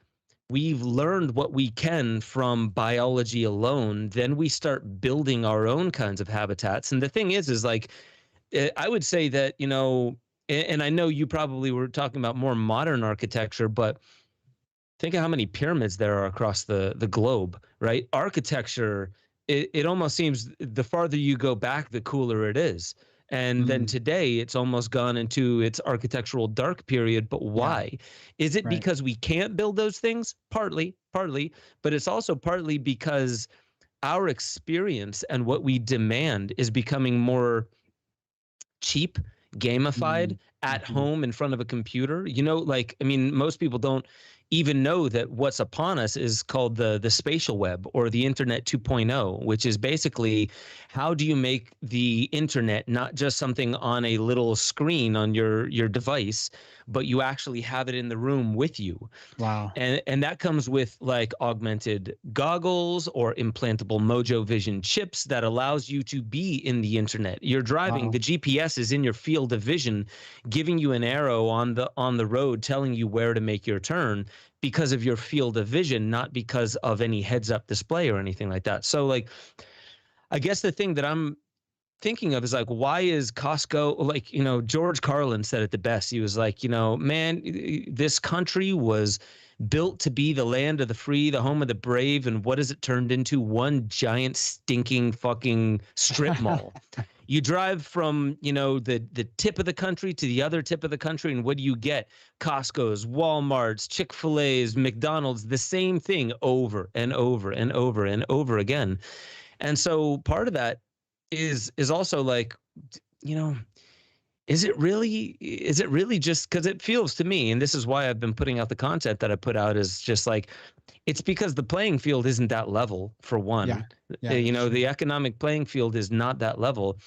we've learned what we can from biology alone, then we start building our own kinds of habitats. And the thing is like, I would say that, and I know you probably were talking about more modern architecture, but think of how many pyramids there are across the globe, right? Architecture, it almost seems the farther you go back, the cooler it is. And then today it's almost gone into its architectural dark period. But why? Yeah. Is it because we can't build those things? Partly, but it's also partly because our experience and what we demand is becoming more cheap, gamified, at home in front of a computer. Like, I mean, most people don't even know that what's upon us is called the spatial web, or the internet 2.0, which is basically, how do you make the internet not just something on a little screen on your device, but you actually have it in the room with you. Wow. And that comes with like augmented goggles or implantable Mojo Vision chips that allows you to be in the internet. You're driving, the GPS is in your field of vision, giving you an arrow on the road, telling you where to make your turn, because of your field of vision, not because of any heads-up display or anything like that. So like, I guess the thing that I'm thinking of is like, why is Costco, like, George Carlin said it the best. He was like, man, this country was built to be the land of the free, the home of the brave, and what has it turned into? One giant stinking fucking strip mall. You drive from, the tip of the country to the other tip of the country, and what do you get? Costco's, Walmart's, Chick-fil-A's, McDonald's, the same thing over and over and over and over again. And so part of that is also like, is it really just, because it feels to me, and this is why I've been putting out the content that I put out, is just like, it's because the playing field isn't that level, for one. The economic playing field is not that level,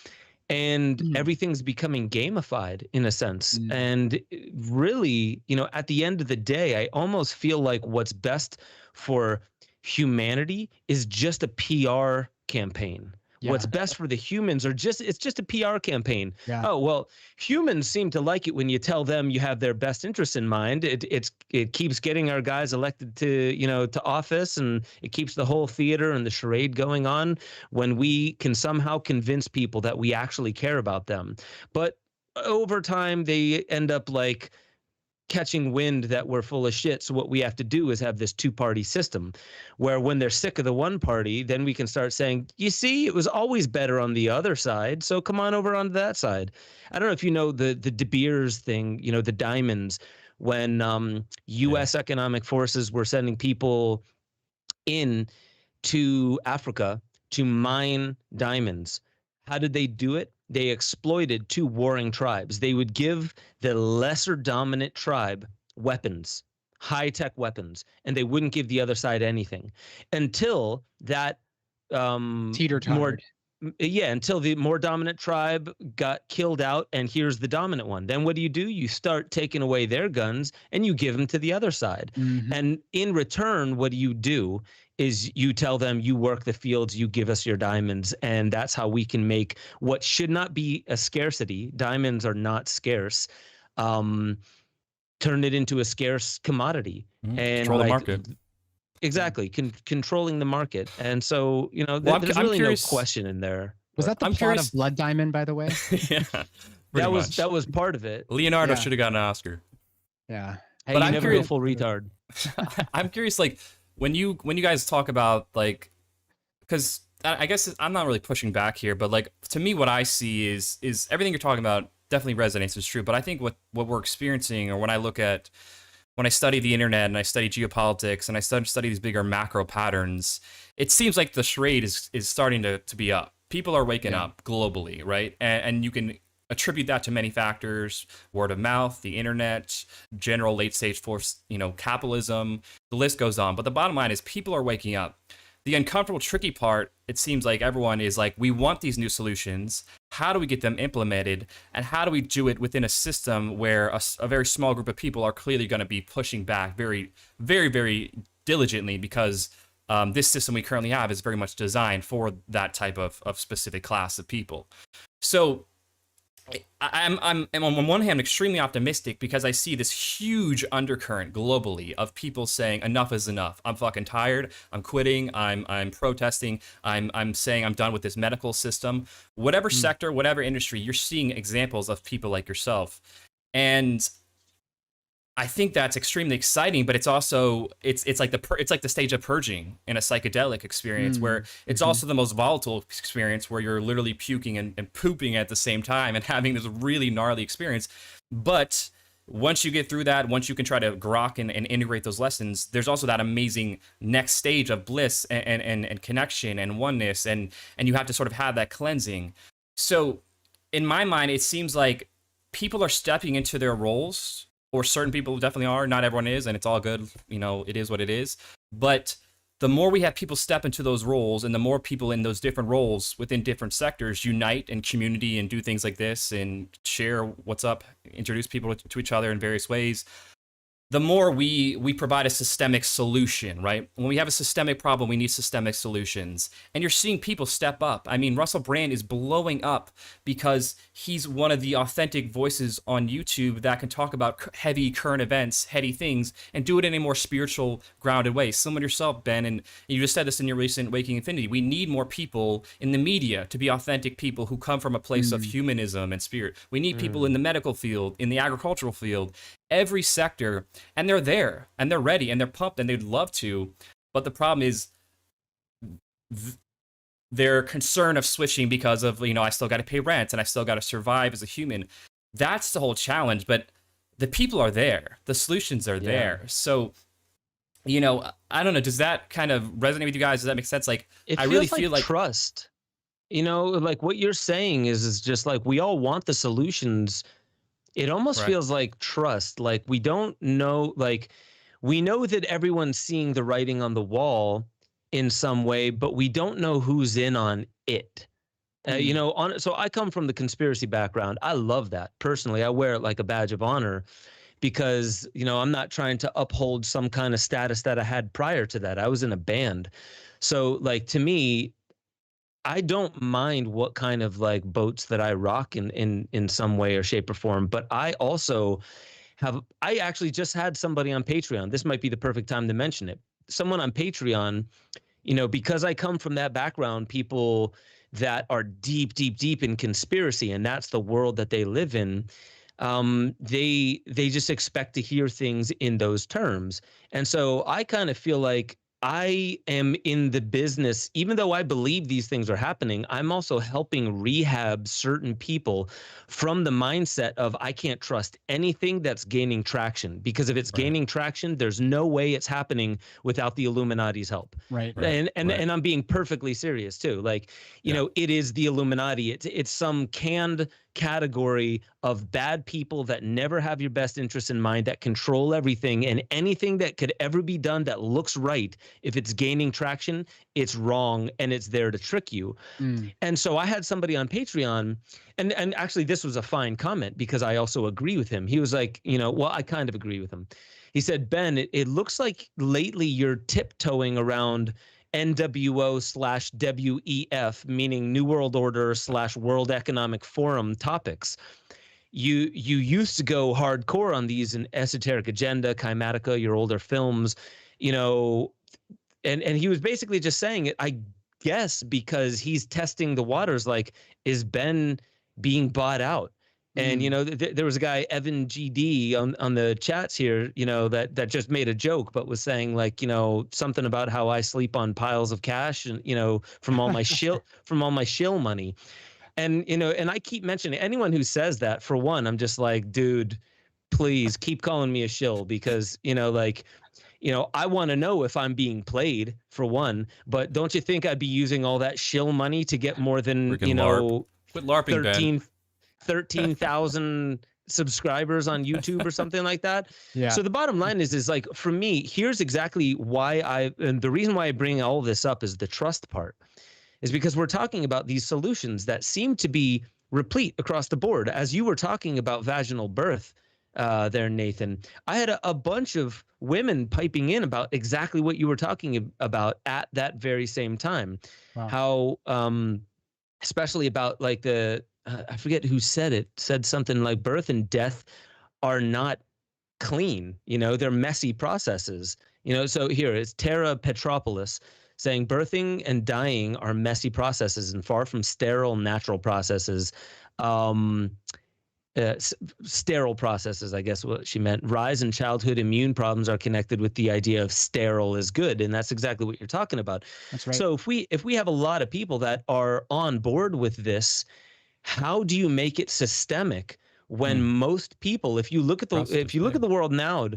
and everything's becoming gamified in a sense. And really, at the end of the day, I almost feel like what's best for humanity is just a PR campaign. Yeah. What's best for the humans it's just a PR campaign. Yeah. Oh, well, humans seem to like it when you tell them you have their best interests in mind. It keeps getting our guys elected to office, and it keeps the whole theater and the charade going on when we can somehow convince people that we actually care about them. But over time, they end up like catching wind that we're full of shit. So what we have to do is have this two-party system where when they're sick of the one party, then we can start saying, you see, it was always better on the other side, so come on over onto that side. I don't know if you know the De Beers thing, the diamonds, when U.S. economic forces were sending people in to Africa to mine diamonds. How did they do it? They exploited two warring tribes. They would give the lesser dominant tribe weapons, high-tech weapons, and they wouldn't give the other side anything until that teeter-tottered. yeah, until the more dominant tribe got killed out, and here's the dominant one. Then what do? You start taking away their guns and you give them to the other side. Mhm. And in return, what do is you tell them, you work the fields, you give us your diamonds, and that's how we can make what should not be a scarcity. Diamonds are not scarce. Turn it into a scarce commodity. And control the market. Exactly, controlling the market. And so, there's I'm really curious, no question in there. Was that the plot of Blood Diamond, by the way? Yeah, that was part of it. Leonardo should have gotten an Oscar. Yeah, hey, but you I'm never curious, go full retard. I'm curious, like when you guys talk about like, because I guess I'm not really pushing back here, but like to me, what I see is everything you're talking about definitely resonates, is true. But I think what we're experiencing, or when I study the internet and I study geopolitics and I study these bigger macro patterns, it seems like the charade is starting to be up. People are waking up globally, right? And you can attribute that to many factors: word of mouth, the internet, general late stage force, capitalism. The list goes on. But the bottom line is people are waking up. The uncomfortable, tricky part, it seems like everyone is like, we want these new solutions. How do we get them implemented? And how do we do it within a system where a very small group of people are clearly going to be pushing back very, very, very diligently, because this system we currently have is very much designed for that type of specific class of people. So I'm on one hand extremely optimistic, because I see this huge undercurrent globally of people saying enough is enough. I'm fucking tired. I'm quitting. I'm protesting. I'm saying I'm done with this medical system. Whatever sector, whatever industry, you're seeing examples of people like yourself, and I think that's extremely exciting. But it's also it's like the stage of purging in a psychedelic experience, where it's also the most volatile experience, where you're literally puking and pooping at the same time and having this really gnarly experience. But once you get through that, once you can try to grok and integrate those lessons, there's also that amazing next stage of bliss and connection and oneness, and you have to sort of have that cleansing. So in my mind, it seems like people are stepping into their roles, or certain people definitely are. Not everyone is, and it's all good. It is what it is. But the more we have people step into those roles, and the more people in those different roles within different sectors unite in community and do things like this and share what's up, introduce people to each other in various ways, the more we provide a systemic solution, right? When we have a systemic problem, we need systemic solutions. And you're seeing people step up. I mean, Russell Brand is blowing up because he's one of the authentic voices on YouTube that can talk about heavy current events, heady things, and do it in a more spiritual, grounded way. Similar to yourself, Ben, and you just said this in your recent Waking Infinity. We need more people in the media to be authentic people who come from a place of humanism and spirit. We need people in the medical field, in the agricultural field, every sector, and they're there and they're ready and they're pumped and they'd love to. But the problem is their concern of switching because of, I still got to pay rent and I still got to survive as a human. That's the whole challenge. But the people are there. The solutions are there. So, I don't know. Does that kind of resonate with you guys? Does that make sense? Like, I really feel like trust. Like what you're saying is just like, we all want the solutions. It almost feels like trust. Like we don't know, like we know that everyone's seeing the writing on the wall in some way, but we don't know who's in on it. So I come from the conspiracy background. I love that. Personally, I wear it like a badge of honor because, I'm not trying to uphold some kind of status that I had prior to that. I was in a band. So like, to me, I don't mind what kind of like boats that I rock in some way or shape or form, but I also I actually just had somebody on Patreon. This might be the perfect time to mention it. Someone on Patreon, because I come from that background, people that are deep, deep, deep in conspiracy, and that's the world that they live in. They just expect to hear things in those terms. And so I kind of feel like I am in the business, even though I believe these things are happening, I'm also helping rehab certain people from the mindset of I can't trust anything that's gaining traction, because if it's gaining traction, there's no way it's happening without the Illuminati's help. Right. And I'm being perfectly serious too. Like, it is the Illuminati. It's some canned category of bad people that never have your best interests in mind, that control everything, and anything that could ever be done that looks right, if it's gaining traction, it's wrong and it's there to trick you. And so I had somebody on Patreon, and actually this was a fine comment because I also agree with him. He was like, well, I kind of agree with him. He said, Ben, it looks like lately you're tiptoeing around NWO/WEF, meaning New World Order / World Economic Forum topics. You used to go hardcore on these in Esoteric Agenda, Kymatica, your older films, and he was basically just saying it, I guess, because he's testing the waters, like, is Ben being bought out? And, there was a guy, Evan GD, on the chats here, that just made a joke, but was saying, like, something about how I sleep on piles of cash and, from all my shill money. And, and I keep mentioning anyone who says that, for one, I'm just like, dude, please keep calling me a shill, because, I want to know if I'm being played, for one, but don't you think I'd be using all that shill money to get more than, Quit LARPing, 13,000 subscribers on YouTube or something like that? Yeah. So the bottom line is like, for me, here's exactly why and the reason why I bring all this up is the trust part, is because we're talking about these solutions that seem to be replete across the board. As you were talking about vaginal birth there, Nathan, I had a bunch of women piping in about exactly what you were talking about at that very same time. Wow. How, especially about like I forget who said something like birth and death are not clean, they're messy processes, so here it's Tara Petropoulos saying birthing and dying are messy processes and far from sterile natural processes. Sterile processes, I guess what she meant. Rise in childhood immune problems are connected with the idea of sterile is good, and that's exactly what you're talking about. That's right. So if we have a lot of people that are on board with this, how do you make it systemic when most people, if you look at the world now,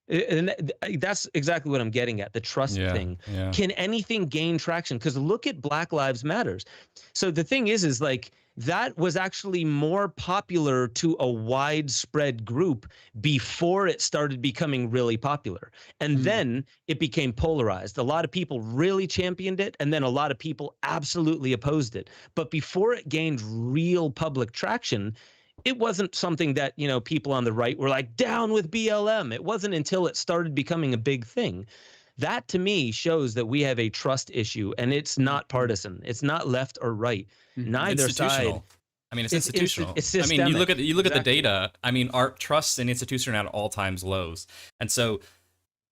and that's exactly what I'm getting at, the trust thing. Yeah. Can anything gain traction? Because look at Black Lives Matters. So the thing is like, that was actually more popular to a widespread group before it started becoming really popular. And then it became polarized. A lot of people really championed it, and then a lot of people absolutely opposed it. But before it gained real public traction, it wasn't something that, people on the right were like, down with BLM. It wasn't until it started becoming a big thing. That, to me, shows that we have a trust issue, and it's not partisan. It's not left or right. Neither side. I mean, it's institutional. It's systemic. I mean, you look at the data. I mean, our trusts in institutions are at all times lows, and so,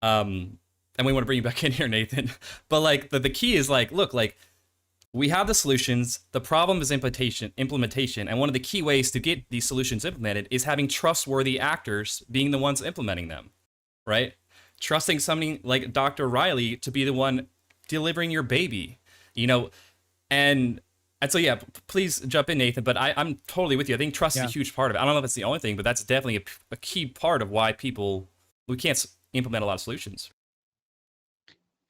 and we want to bring you back in here, Nathan. But like the key is like, look, like we have the solutions. The problem is implementation, and one of the key ways to get these solutions implemented is having trustworthy actors being the ones implementing them, right? Trusting somebody like Dr. Riley to be the one delivering your baby, and so, yeah, please jump in, Nathan, but I'm totally with you. I think trust is a huge part of it. I don't know if it's the only thing, but that's definitely a key part of why we can't implement a lot of solutions.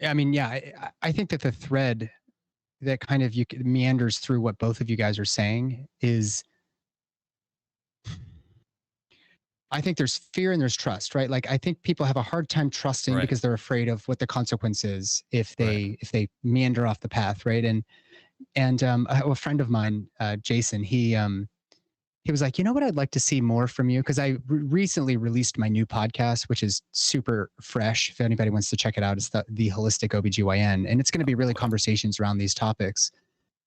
I mean, I think that the thread that kind of meanders through what both of you guys are saying is, I think there's fear and there's trust, right? Like, I think people have a hard time trusting because they're afraid of what the consequence is if they meander off the path, right? And a friend of mine, Jason, he was like, what I'd like to see more from you, because I recently released my new podcast, which is super fresh. If anybody wants to check it out, it's the Holistic OBGYN, and it's going to be really conversations around these topics.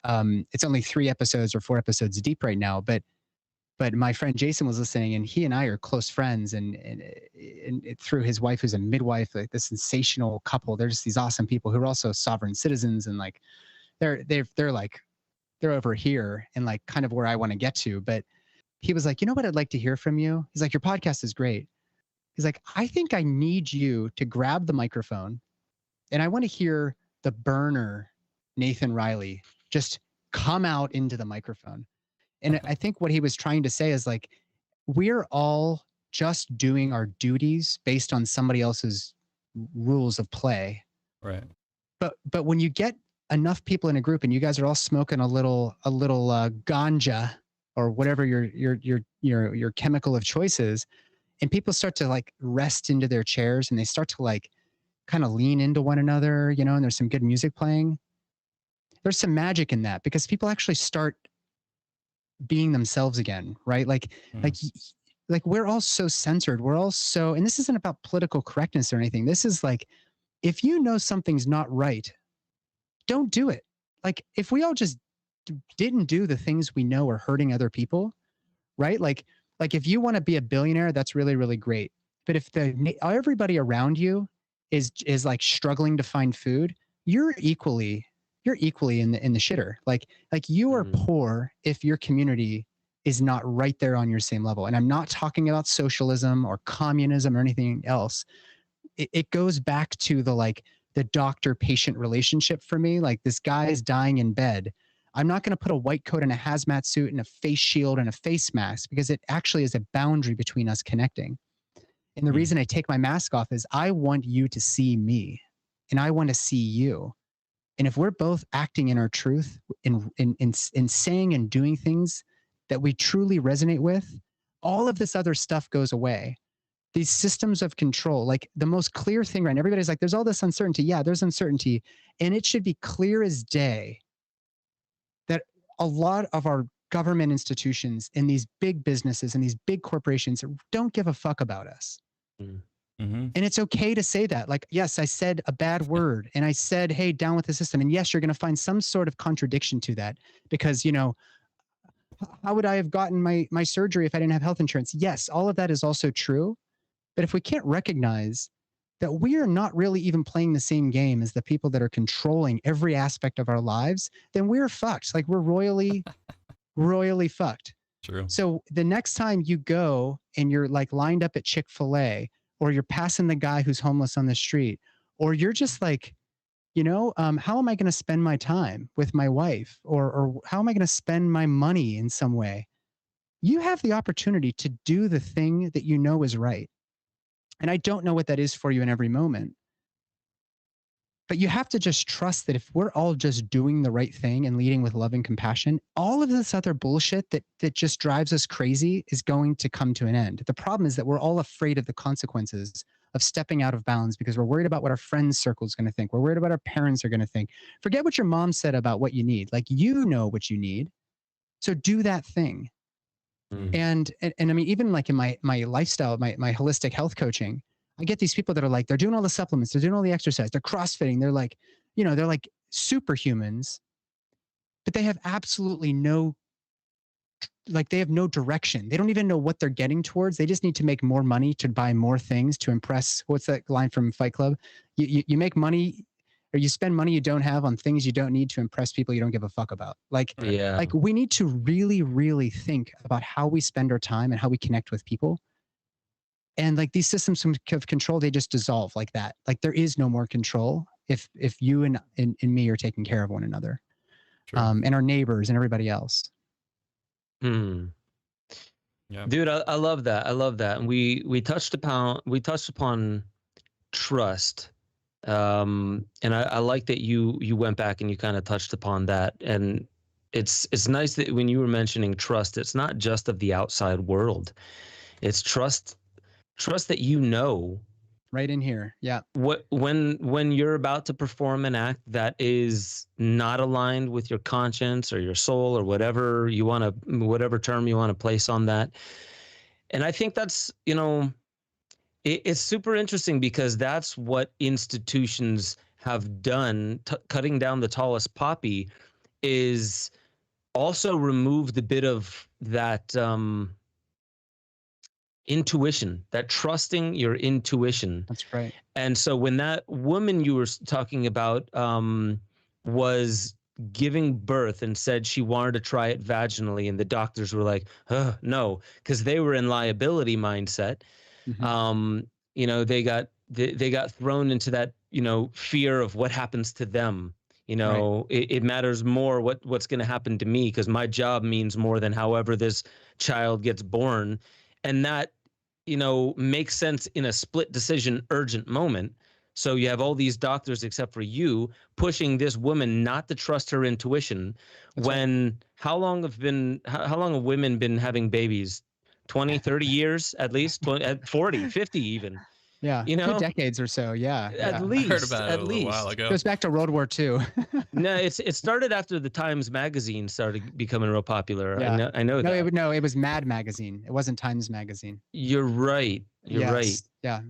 It's only 3 episodes or 4 episodes deep right now, but my friend Jason was listening, and he and I are close friends, and through his wife, who's a midwife, like this sensational couple. They're just these awesome people who are also sovereign citizens, and like they're over here and like kind of where I want to get to. But he was like, what I'd like to hear from you? He's like, your podcast is great. He's like, I think I need you to grab the microphone, and I want to hear the burner Nathan Riley just come out into the microphone. And I think what he was trying to say is like, we're all just doing our duties based on somebody else's rules of play. Right. But when you get enough people in a group and you guys are all smoking a little ganja or whatever your chemical of choice is, and people start to like rest into their chairs and they start to like kind of lean into one another, you know, and there's some good music playing. There's some magic in that because people actually start being themselves again, right? Like we're all so censored. We're all so, and this isn't about political correctness or anything. This is like, if you know something's not right, don't do it. Like if we all just didn't do the things we know are hurting other people, right? Like if you want to be a billionaire, that's really, really great. But if everybody around you is like struggling to find food, you're equally in the shitter. Like you are poor if your community is not right there on your same level. And I'm not talking about socialism or communism or anything else. It goes back to the doctor-patient relationship for me. Like this guy is dying in bed. I'm not going to put a white coat and a hazmat suit and a face shield and a face mask because it actually is a boundary between us connecting. And the reason I take my mask off is I want you to see me and I want to see you. And if we're both acting in our truth, in saying and doing things that we truly resonate with, all of this other stuff goes away. These systems of control, like the most clear thing, right? And everybody's like, there's all this uncertainty. Yeah, there's uncertainty. And it should be clear as day that a lot of our government institutions and these big businesses and these big corporations don't give a fuck about us. Mm-hmm. And it's okay to say that. Like, yes, I said a bad word and I said, hey, down with the system. And yes, you're going to find some sort of contradiction to that because, you know, how would I have gotten my surgery if I didn't have health insurance? Yes, all of that is also true. But if we can't recognize that we are not really even playing the same game as the people that are controlling every aspect of our lives, then we're fucked. Like we're royally fucked. True. So the next time you go and you're like lined up at Chick-fil-A, or you're passing the guy who's homeless on the street, or you're just like, you know, how am I going to spend my time with my wife? Or how am I going to spend my money in some way? You have the opportunity to do the thing that you know is right. And I don't know what that is for you in every moment. But you have to just trust that if we're all just doing the right thing and leading with love and compassion, all of this other bullshit that just drives us crazy is going to come to an end. The problem is that we're all afraid of the consequences of stepping out of bounds because we're worried about what our friends' circle is going to think. We're worried about our parents are going to think. Forget what your mom said about what you need. Like, you know what you need. So do that thing. And I mean, even like in my lifestyle, my holistic health coaching, I get these people that are like, they're doing all the supplements, they're doing all the exercise, they're CrossFitting, they're like, you know, they're like superhumans, but they have absolutely no, like they have no direction. They don't even know what they're getting towards. They just need to make more money to buy more things to impress. What's that line from Fight Club? You make money, or you spend money you don't have on things you don't need to impress people you don't give a fuck about. Like, like we need to really, really think about how we spend our time and how we connect with people. And like these systems of control, they just dissolve like that. Like there is no more control if you and me are taking care of one another, and our neighbors and everybody else. Yeah. Dude, I love that. I love that. And we touched upon trust. And I like that you went back and you kind of touched upon that. And it's nice that when you were mentioning trust, it's not just of the outside world. It's trust that you know right in here. Yeah. When you're about to perform an act that is not aligned with your conscience or your soul or whatever term you want to place on that. And I think that's, you know, it's super interesting because that's what institutions have done. Cutting down the tallest poppy is also removed a bit of that intuition, that trusting your intuition. That's right. And so when that woman you were talking about was giving birth and said she wanted to try it vaginally, and the doctors were like, no, because they were in liability mindset. You know, they got thrown into that, you know, fear of what happens to them. You know, it matters more what's going to happen to me because my job means more than however this child gets born. And that, you know, makes sense in a split decision urgent moment. So you have all these doctors except for you pushing this woman not to trust her intuition. That's when how long have women been having babies? 20, 30 years at least, 20, 40, 50 even. Yeah, You 2 know, decades or so. Yeah, at yeah. I heard least, about it at a little while least. ago. Goes back to World War II. No, it started after the Times magazine started becoming real popular. Yeah. I know that. It was Mad magazine. It wasn't Times magazine. You're right. You're right. Yeah.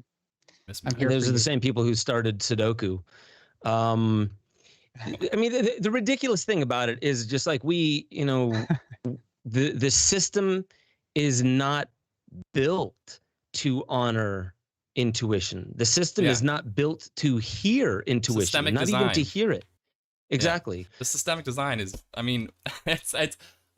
Miss I'm Mac. here And those for are the you. same people who started Sudoku. I mean, the ridiculous thing about it is just like the system is not built to honor intuition. The system is not built to hear intuition, Systemic not design. even to hear it. Exactly. The systemic design is, I mean, it's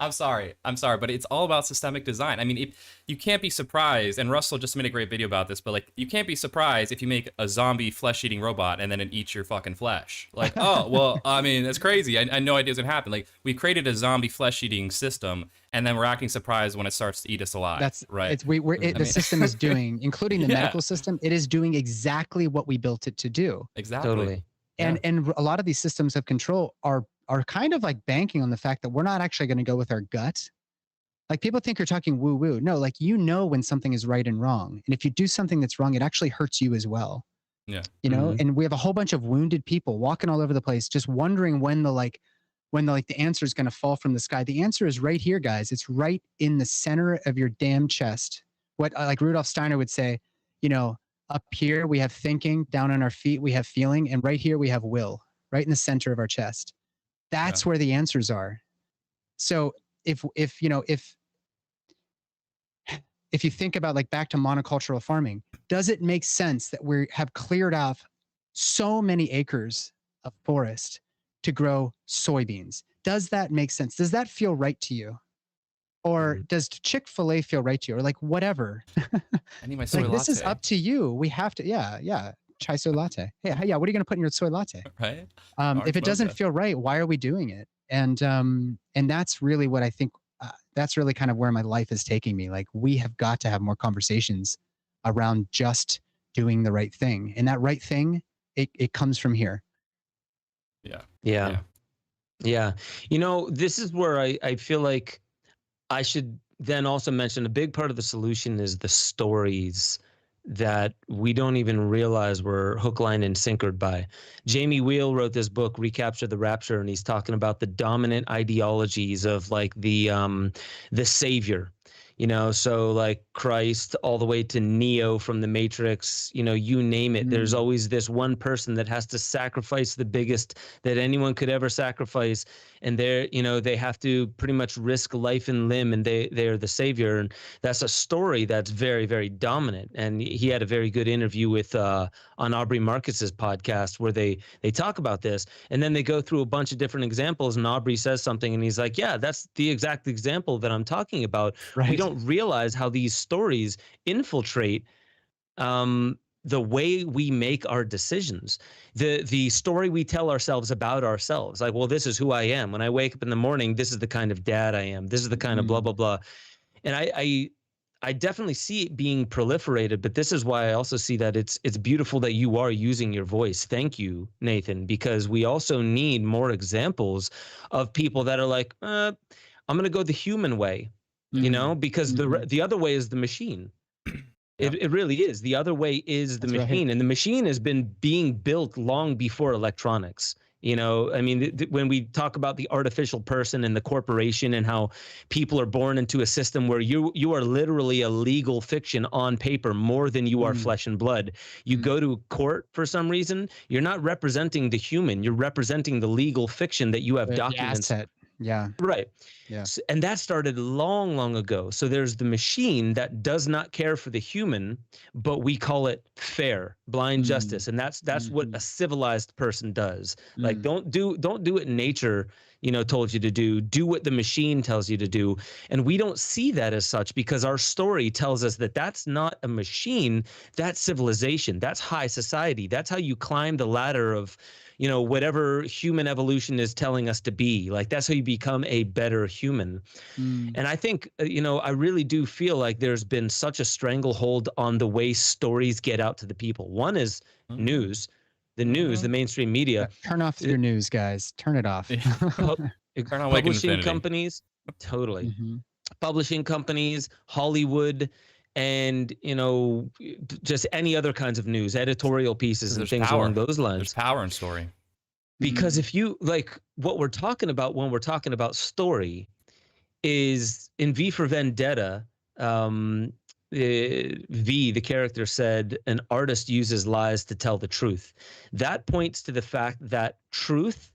I'm sorry, but it's all about systemic design. I mean, you can't be surprised, and Russell just made a great video about this, but like, you can't be surprised if you make a zombie flesh-eating robot and then it eats your fucking flesh. Like, oh, well, I mean, that's crazy. I know it doesn't happen. Like, we created a zombie flesh-eating system, and then we're acting surprised when it starts to eat us alive. That's right. The system is doing, including the medical system, it is doing exactly what we built it to do. Exactly. Totally. And a lot of these systems of control are kind of like banking on the fact that we're not actually going to go with our gut. Like, people think you're talking woo woo. No, like, when something is right and wrong. And if you do something that's wrong, it actually hurts you as well. Yeah. You know, and we have a whole bunch of wounded people walking all over the place, just wondering when the answer is going to fall from the sky. The answer is right here, guys. It's right in the center of your damn chest. What like Rudolf Steiner would say, up here we have thinking, down on our feet we have feeling, and right here we have will, right in the center of our chest. That's where the answers are. So if you think about, like, back to monocultural farming, does it make sense that we have cleared off so many acres of forest to grow soybeans? Does that make sense? Does that feel right to you? Or does Chick-fil-A feel right to you? Or like, whatever. I need my soy latte. This is up to you. We have to, chai soy latte. Hey, what are you going to put in your soy latte? Right. If it doesn't feel right, why are we doing it? And that's really what I think. That's really kind of where my life is taking me. Like, we have got to have more conversations around just doing the right thing, and that right thing, it comes from here. Yeah. This is where I feel like I should then also mention a big part of the solution is the stories that we don't even realize we're hook, line, and sinkered by. Jamie Wheel wrote this book, Recapture the Rapture, and he's talking about the dominant ideologies of like the savior. So like Christ all the way to Neo from the Matrix, you name it. There's always this one person that has to sacrifice the biggest that anyone could ever sacrifice. And they have to pretty much risk life and limb, and they're the savior. And that's a story that's very, very dominant. And he had a very good interview with on Aubrey Marcus's podcast where they talk about this. And then they go through a bunch of different examples, and Aubrey says something and he's like, yeah, that's the exact example that I'm talking about. Right. We don't realize how these stories infiltrate the way we make our decisions, the story we tell ourselves about ourselves. Like, well, this is who I am. When I wake up in the morning, this is the kind of dad I am. This is the kind of blah, blah, blah. And I definitely see it being proliferated, but this is why I also see that it's beautiful that you are using your voice. Thank you, Nathan, because we also need more examples of people that are like, I'm going to go the human way, because the other way is the machine. It really is. The other way is the machine. Right. And the machine has been being built long before electronics. When we talk about the artificial person and the corporation and how people are born into a system where you are literally a legal fiction on paper more than you are flesh and blood. You go to court for some reason, you're not representing the human. You're representing the legal fiction that you have documents. Asset. Yeah. Right. Yeah. And that started long, long ago. So there's the machine that does not care for the human, but we call it fair, blind justice. And that's what a civilized person does. Like, don't do what nature, told you to do. Do what the machine tells you to do. And we don't see that as such because our story tells us that that's not a machine. That's civilization. That's high society. That's how you climb the ladder of, whatever human evolution is telling us to be. Like, that's how you become a better human. And I think, I really do feel like there's been such a stranglehold on the way stories get out to the people. One is news. The news, the mainstream media. Turn off your news, guys. Turn it off. Turn on Wake publishing Infinity. companies, totally. Mm-hmm. Publishing companies, Hollywood, and just any other kinds of news, editorial pieces, and There's things power. along those lines. There's power in story. Because if you like what we're talking about when we're talking about story is in V for Vendetta, V, the character, said an artist uses lies to tell the truth. That points to the fact that truth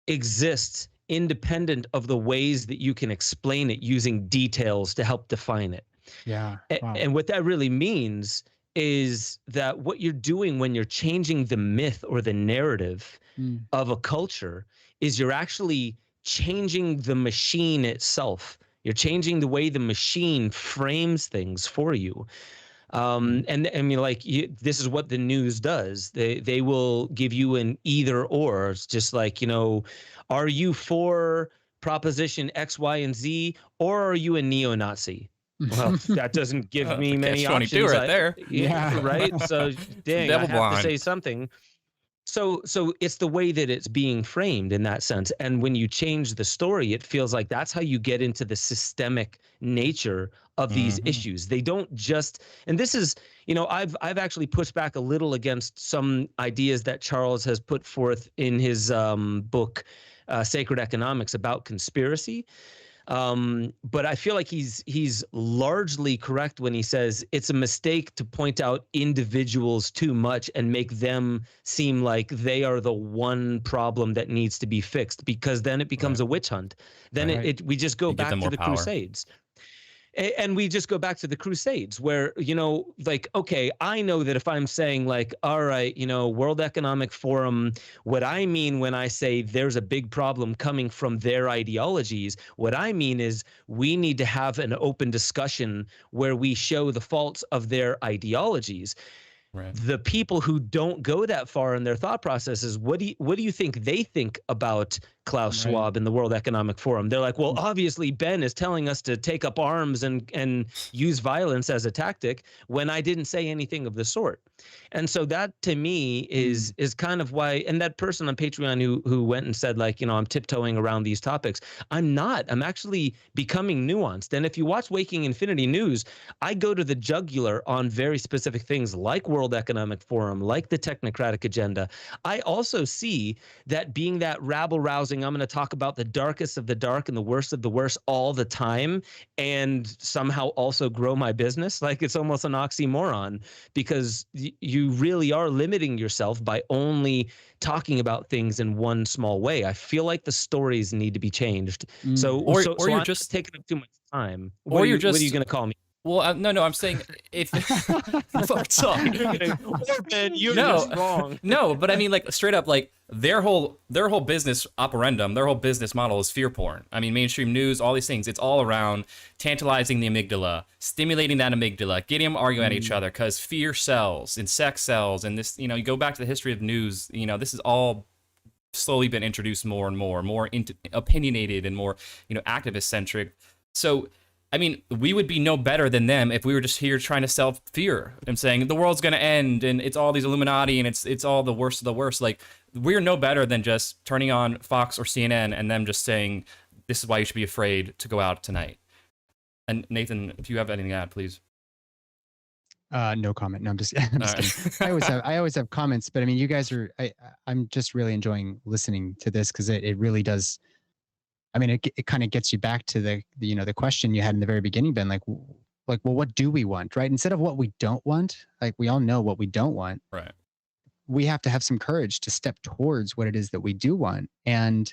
exists independent of the ways that you can explain it using details to help define it. Yeah. Wow. And what that really means is that what you're doing when you're changing the myth or the narrative of a culture is you're actually changing the machine itself. You're changing the way the machine frames things for you. And I mean, like, this is what the news does. They will give you an either or. It's just like, are you for Proposition X, Y, and Z, or are you a neo-Nazi? Well, that doesn't give me many options. Right there. Yeah, right. So, dang, I have blind. to say something. So it's the way that it's being framed in that sense. And when you change the story, it feels like that's how you get into the systemic nature of these issues. They don't just, and this is, I've actually pushed back a little against some ideas that Charles has put forth in his book, Sacred Economics, about conspiracy. But I feel like he's largely correct when he says it's a mistake to point out individuals too much and make them seem like they are the one problem that needs to be fixed, because then it becomes a witch hunt. Then we just go back to the Crusades. And we just go back to the Crusades where, like, okay, I know that if I'm saying like, all right, World Economic Forum, what I mean when I say there's a big problem coming from their ideologies, what I mean is we need to have an open discussion where we show the faults of their ideologies. Right. The people who don't go that far in their thought processes, what do you think they think about Klaus Schwab and the World Economic Forum? They're like, well, obviously Ben is telling us to take up arms and use violence as a tactic, when I didn't say anything of the sort. And so that to me is kind of why, and that person on Patreon who went and said like, I'm tiptoeing around these topics. I'm not. I'm actually becoming nuanced. And if you watch Waking Infinity News, I go to the jugular on very specific things like World Economic Forum, like the technocratic agenda. I also see that being that rabble-rousing, I'm going to talk about the darkest of the dark and the worst of the worst all the time, and somehow also grow my business. Like, it's almost an oxymoron, because you really are limiting yourself by only talking about things in one small way. I feel like the stories need to be changed. So you're I'm just taking up too much time. What are you going to call me? Well, no, I'm saying if you're just wrong. No, but I mean, like, straight up, like, their whole business operandum, their whole business model is fear porn. I mean, mainstream news, all these things, it's all around tantalizing the amygdala, stimulating that amygdala, getting them arguing at each other, because fear sells and sex sells. And this, you go back to the history of news, this is all slowly been introduced more and more opinionated and more, activist centric. So, I mean, we would be no better than them if we were just here trying to sell fear and saying the world's going to end and it's all these Illuminati and it's all the worst of the worst. Like, we're no better than just turning on Fox or CNN and them just saying, this is why you should be afraid to go out tonight. And Nathan, if you have anything to add, please. No comment. No, I'm just kidding. I always have comments, but I mean, you guys are, I'm just really enjoying listening to this, because it really does. I mean, it kind of gets you back to the question you had in the very beginning, Ben, like, well, what do we want, right? Instead of what we don't want, like, we all know what we don't want. Right. We have to have some courage to step towards what it is that we do want. And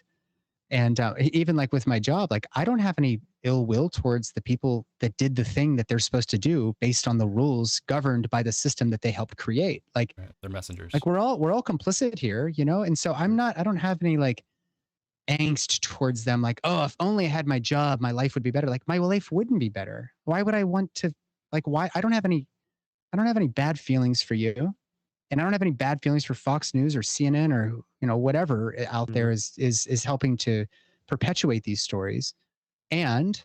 even like with my job, like, I don't have any ill will towards the people that did the thing that they're supposed to do based on the rules governed by the system that they helped create. Like, they're messengers. Like, we're all complicit here, And so I don't have any like angst towards them, like, oh, if only I had my job, my life would be better. Like, my life wouldn't be better. Why would I want to, like, why? I don't have any bad feelings for you, and I don't have any bad feelings for Fox News or CNN or whatever out there is helping to perpetuate these stories. And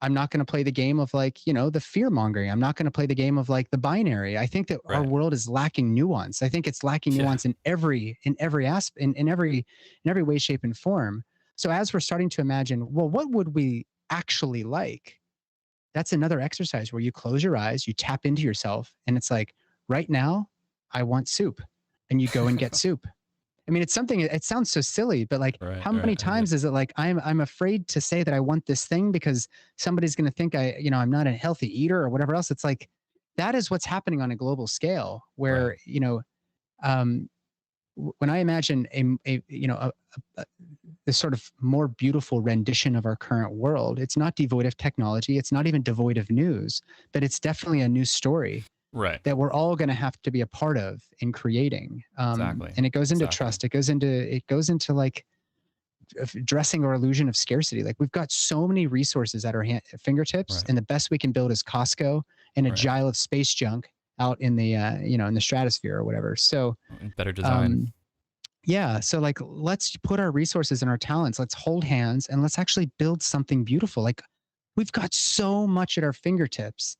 I'm not going to play the game of like, the fear mongering. I'm not going to play the game of like the binary. I think that our world is lacking nuance. I think it's lacking nuance in every aspect, in every way, shape, and form. So as we're starting to imagine, well, what would we actually like? That's another exercise where you close your eyes, you tap into yourself, and it's like, right now, I want soup. And you go and get soup. I mean, it's something, it sounds so silly, but like, how many times is it like, I'm afraid to say that I want this thing because somebody's going to think I'm not a healthy eater or whatever else. It's like, that is what's happening on a global scale where, when I imagine this sort of more beautiful rendition of our current world, it's not devoid of technology. It's not even devoid of news, but it's definitely a new story that we're all going to have to be a part of in creating. And it goes into trust. It goes into like addressing our illusion of scarcity. Like we've got so many resources at our fingertips, and the best we can build is Costco and a gile of space junk out in the in the stratosphere or whatever. So better design. So like, let's put our resources and our talents, let's hold hands and let's actually build something beautiful. Like we've got so much at our fingertips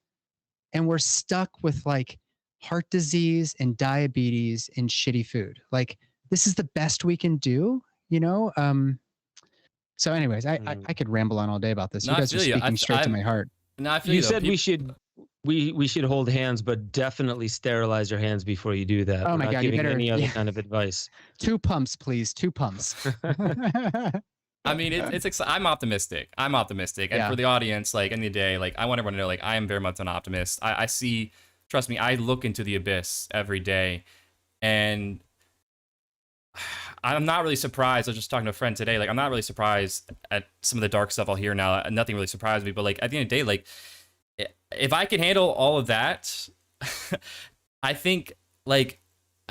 and we're stuck with like heart disease and diabetes and shitty food. Like this is the best we can do, So anyways, I could ramble on all day about this. You guys are speaking straight to my heart. No, I feel you said we should hold hands, but definitely sterilize your hands before you do that. Oh my God, you better any other kind of advice. 2 pumps, please. 2 pumps. I mean, I'm optimistic. And for the audience, like in the day, like I want everyone to know, like I am very much an optimist. I see, trust me, I look into the abyss every day, and I'm not really surprised. I was just talking to a friend today. Like I'm not really surprised at some of the dark stuff I'll hear now. Nothing really surprised me, but like at the end of the day, like if I can handle all of that, I think like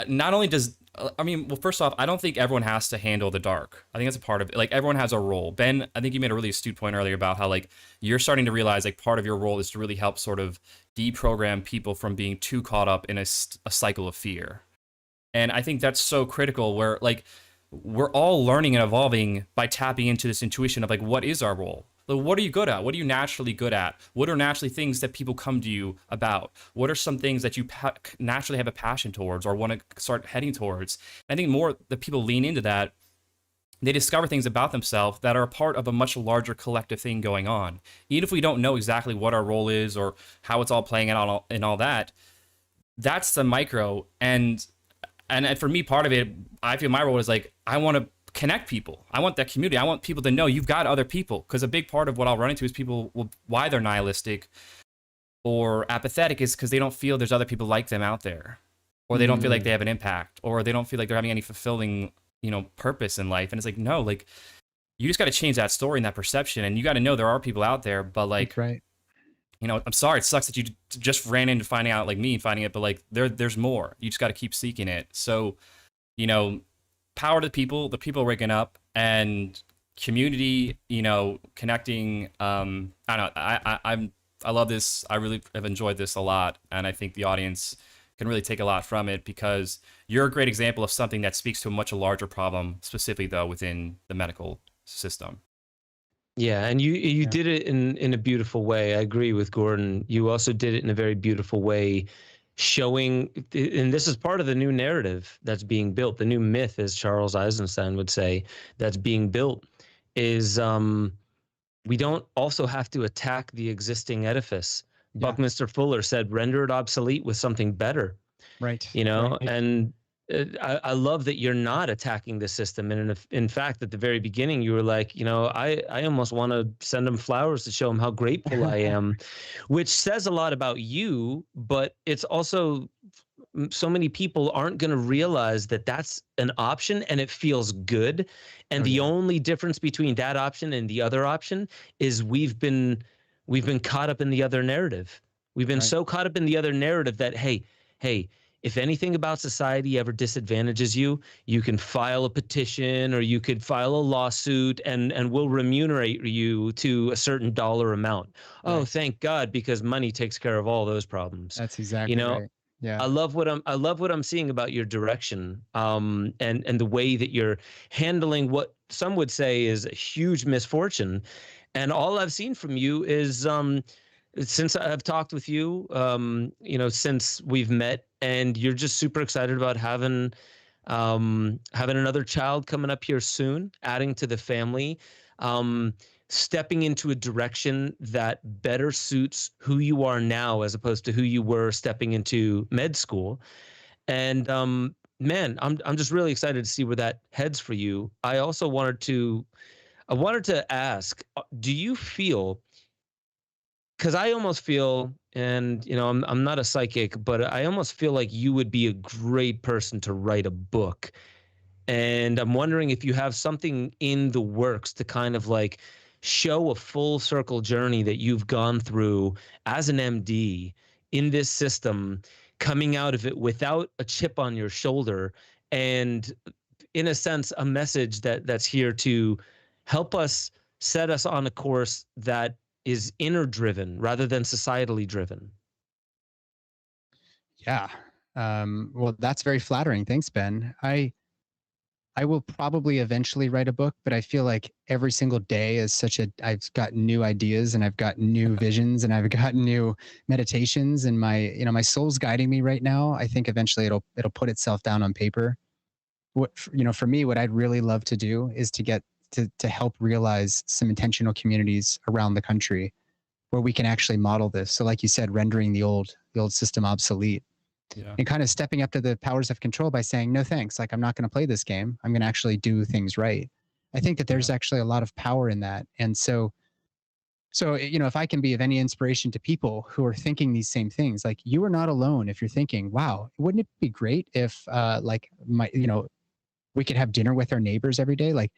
not only does, well, first off, I don't think everyone has to handle the dark. I think that's a part of it. Like everyone has a role. Ben, I think you made a really astute point earlier about how like you're starting to realize like part of your role is to really help sort of deprogram people from being too caught up in a cycle of fear. And I think that's so critical where like we're all learning and evolving by tapping into this intuition of like, what is our role? Like, what are you good at? What are you naturally good at? What are naturally things that people come to you about? What are some things that you naturally have a passion towards or want to start heading towards? I think more that people lean into that, they discover things about themselves that are a part of a much larger collective thing going on. Even if we don't know exactly what our role is or how it's all playing out and all that, that's the micro. And for me, part of it, I feel my role is like, I want to connect people. I want that community. I want people to know you've got other people. Because a big part of what I'll run into is people, why they're nihilistic or apathetic is because they don't feel there's other people like them out there. Or they don't feel like they have an impact. Or they don't feel like they're having any fulfilling, purpose in life. And it's like, no, like, you just got to change that story and that perception. And you got to know there are people out there. But like, right. I'm sorry, it sucks that you just ran into finding out like me and finding it, but like there's more. You just got to keep seeking it. So, power to the people waking up and community, connecting. I don't know. I love this. I really have enjoyed this a lot. And I think the audience can really take a lot from it because you're a great example of something that speaks to a much larger problem, specifically though, within the medical system. Yeah, and you did it in a beautiful way. I agree with Gordon. You also did it in a very beautiful way, showing, and this is part of the new narrative that's being built, the new myth, as Charles Eisenstein would say, that's being built, is we don't also have to attack the existing edifice. Yeah. Buckminster Fuller said, render it obsolete with something better. Right. Right. And I love that you're not attacking the system. And in fact, at the very beginning, you were like, I almost want to send them flowers to show them how grateful I am, which says a lot about you. But it's also so many people aren't going to realize that that's an option and it feels good. And the only difference between that option and the other option is we've been caught up in the other narrative. We've been so caught up in the other narrative that, hey, if anything about society ever disadvantages you, you can file a petition or you could file a lawsuit and we'll remunerate you to a certain dollar amount. Right. Oh, thank God, because money takes care of all those problems. That's exactly right. Yeah. I love what I'm seeing about your direction, and the way that you're handling what some would say is a huge misfortune. And all I've seen from you is since I've talked with you, since we've met, and you're just super excited about having having another child coming up here soon, adding to the family, stepping into a direction that better suits who you are now as opposed to who you were stepping into med school. And man, I'm just really excited to see where that heads for you. I wanted to ask, do you feel, because I almost feel, and I'm not a psychic, but I almost feel like you would be a great person to write a book. And I'm wondering if you have something in the works to kind of like show a full circle journey that you've gone through as an MD in this system, coming out of it without a chip on your shoulder, and in a sense, a message that's here to help us set us on a course that is inner driven rather than societally driven. Yeah. Well, that's very flattering. Thanks, Ben. I will probably eventually write a book, but I feel like every single day is I've got new ideas and I've got new visions and I've got new meditations, and my soul's guiding me right now. I think eventually it'll put itself down on paper. For me, what I'd really love to do is to get to help realize some intentional communities around the country where we can actually model this. So like you said, rendering the old system obsolete. Yeah. And kind of stepping up to the powers of control by saying, no, thanks. Like, I'm not going to play this game. I'm going to actually do things right. I think that there's actually a lot of power in that. And so, if I can be of any inspiration to people who are thinking these same things, like, you are not alone if you're thinking, wow, wouldn't it be great if we could have dinner with our neighbors every day? Like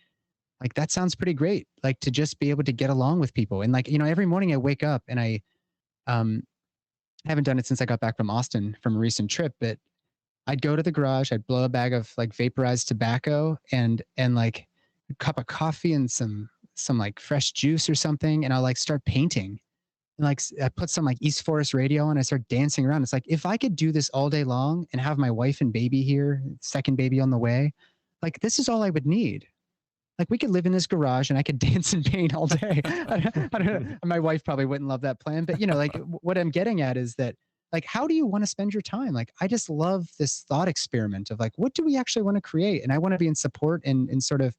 that sounds pretty great. Like, to just be able to get along with people. And every morning I wake up and I haven't done it since I got back from Austin from a recent trip, but I'd go to the garage, I'd blow a bag of like vaporized tobacco and like a cup of coffee and some like fresh juice or something. And I'll like start painting. And like I put some like East Forest radio on, I start dancing around. It's like, if I could do this all day long and have my wife and baby here, second baby on the way, like, this is all I would need. Like, we could live in this garage and I could dance and paint all day. I don't know. My wife probably wouldn't love that plan, but like what I'm getting at is that, like, how do you want to spend your time? Like, I just love this thought experiment of like, what do we actually want to create? And I want to be in support and sort of,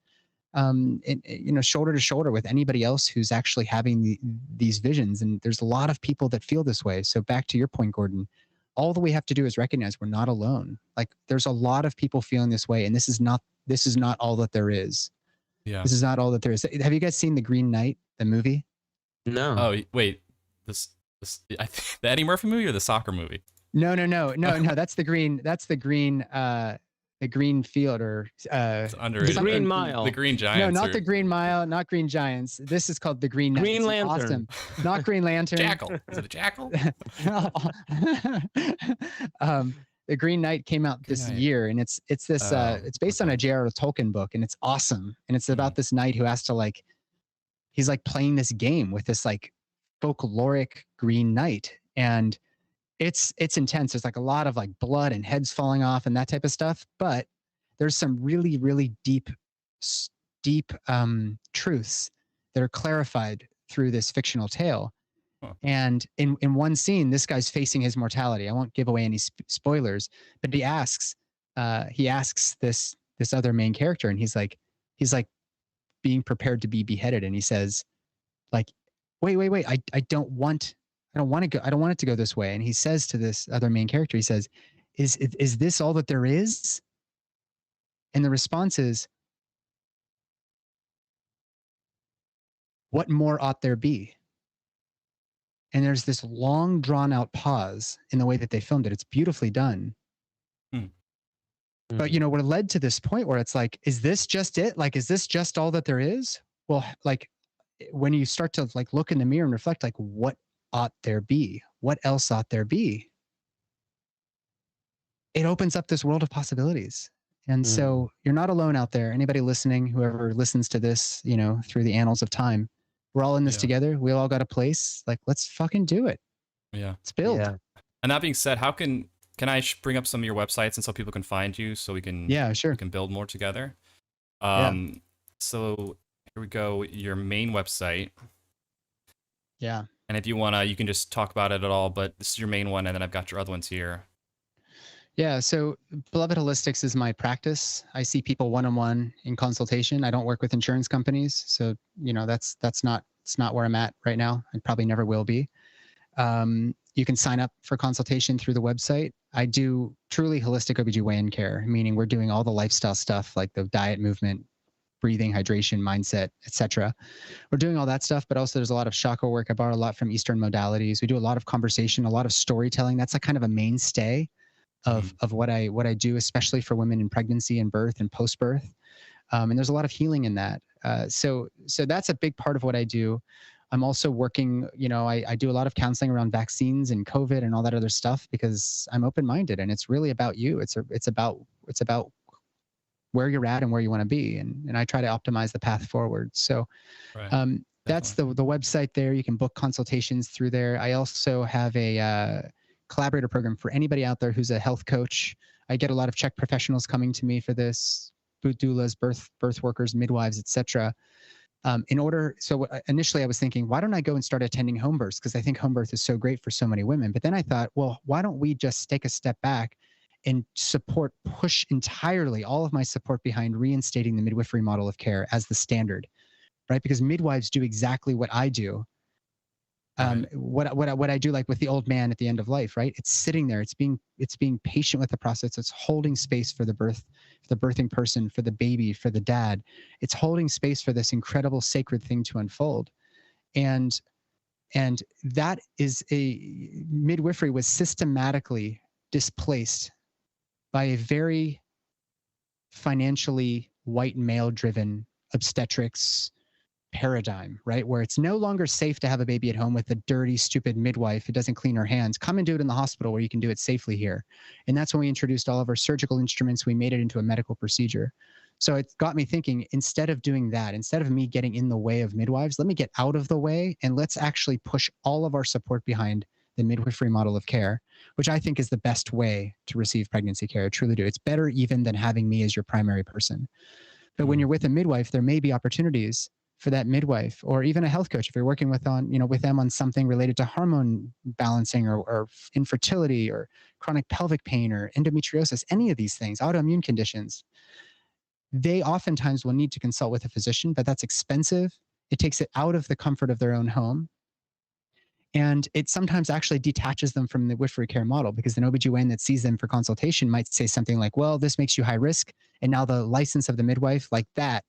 shoulder to shoulder with anybody else who's actually having these visions. And there's a lot of people that feel this way. So back to your point, Gordon, all that we have to do is recognize we're not alone. Like, there's a lot of people feeling this way, and this is not all that there is. Yeah. This is not all that there is. Have you guys seen The Green Knight, the movie? No. Oh, wait. The Eddie Murphy movie or the soccer movie? No. That's the green. That's the green. The Green Field, or it's underrated. The Green Mile. The Green Giants. No, not the Green Mile. Not Green Giants. This is called The Green Knight. Green Lantern. Awesome. Not Green Lantern. Jackal. Is it a jackal? The Green Knight came out this year, and it's this it's based on a J.R.R. Tolkien book, and it's awesome. And it's about this knight who has to he's like playing this game with this like folkloric Green Knight, and it's intense. There's like a lot of like blood and heads falling off and that type of stuff, but there's some really, really deep truths that are clarified through this fictional tale. And in one scene, this guy's facing his mortality. I won't give away any spoilers, but he asks this other main character, and he's like being prepared to be beheaded, and he says, like, wait, I don't want it to go this way. And he says to this other main character, he says, is this all that there is? And the response is, what more ought there be? And there's this long, drawn-out pause in the way that they filmed it. It's beautifully done. But, what led to this point where it's like, is this just it? Like, is this just all that there is? Well, like, when you start to like look in the mirror and reflect, like, what ought there be? What else ought there be? It opens up this world of possibilities. And so you're not alone out there. Anybody listening, whoever listens to this, through the annals of time, we're all in this together. We all got a place. Like, let's fucking do it. Yeah. Let's build. Yeah. And that being said, how can I bring up some of your websites and so people can find you, so we can we can build more together? So here we go. Your main website. Yeah. And if you wanna, you can just talk about it at all. But this is your main one, and then I've got your other ones here. Yeah. So Beloved Holistics is my practice. I see people one-on-one in consultation. I don't work with insurance companies. So, it's not where I'm at right now. I probably never will be. You can sign up for consultation through the website. I do truly holistic OBGYN care, meaning we're doing all the lifestyle stuff like the diet, movement, breathing, hydration, mindset, etc. We're doing all that stuff, but also there's a lot of chakra work. I borrow a lot from Eastern modalities. We do a lot of conversation, a lot of storytelling. That's a kind of a mainstay of what I do, especially for women in pregnancy and birth and post-birth. And there's a lot of healing in that. So that's a big part of what I do. I'm also working, I do a lot of counseling around vaccines and COVID and all that other stuff because I'm open-minded and it's really about you. It's about where you're at and where you want to be. And I try to optimize the path forward. So that's the website there. You can book consultations through there. I also have a collaborator program for anybody out there who's a health coach. I get a lot of Czech professionals coming to me for this, doulas, birth workers, midwives, etc. So initially I was thinking, why don't I go and start attending home births? Because I think home birth is so great for so many women. But then I thought, well, why don't we just take a step back and push entirely all of my support behind reinstating the midwifery model of care as the standard, right? Because midwives do exactly what I do. What I do, like with the old man at the end of life, right? It's sitting there. It's being patient with the process. It's holding space for the birthing person, for the baby, for the dad. It's holding space for this incredible sacred thing to unfold. And that is midwifery was systematically displaced by a very financially white male driven obstetrics paradigm, right? Where it's no longer safe to have a baby at home with a dirty, stupid midwife who doesn't clean her hands. Come and do it in the hospital where you can do it safely here. And that's when we introduced all of our surgical instruments. We made it into a medical procedure. So it got me thinking, instead of doing that, instead of me getting in the way of midwives, let me get out of the way and let's actually push all of our support behind the midwifery model of care, which I think is the best way to receive pregnancy care. I truly do. It's better even than having me as your primary person. But when you're with a midwife, there may be opportunities for that midwife or even a health coach if you're working with them on something related to hormone balancing or infertility or chronic pelvic pain or endometriosis, any of these things, autoimmune conditions. They oftentimes will need to consult with a physician, but that's expensive. It takes it out of the comfort of their own home. And it sometimes actually detaches them from the midwifery care model because an OBGYN that sees them for consultation might say something like, well, this makes you high risk. And now the license of the midwife, like that,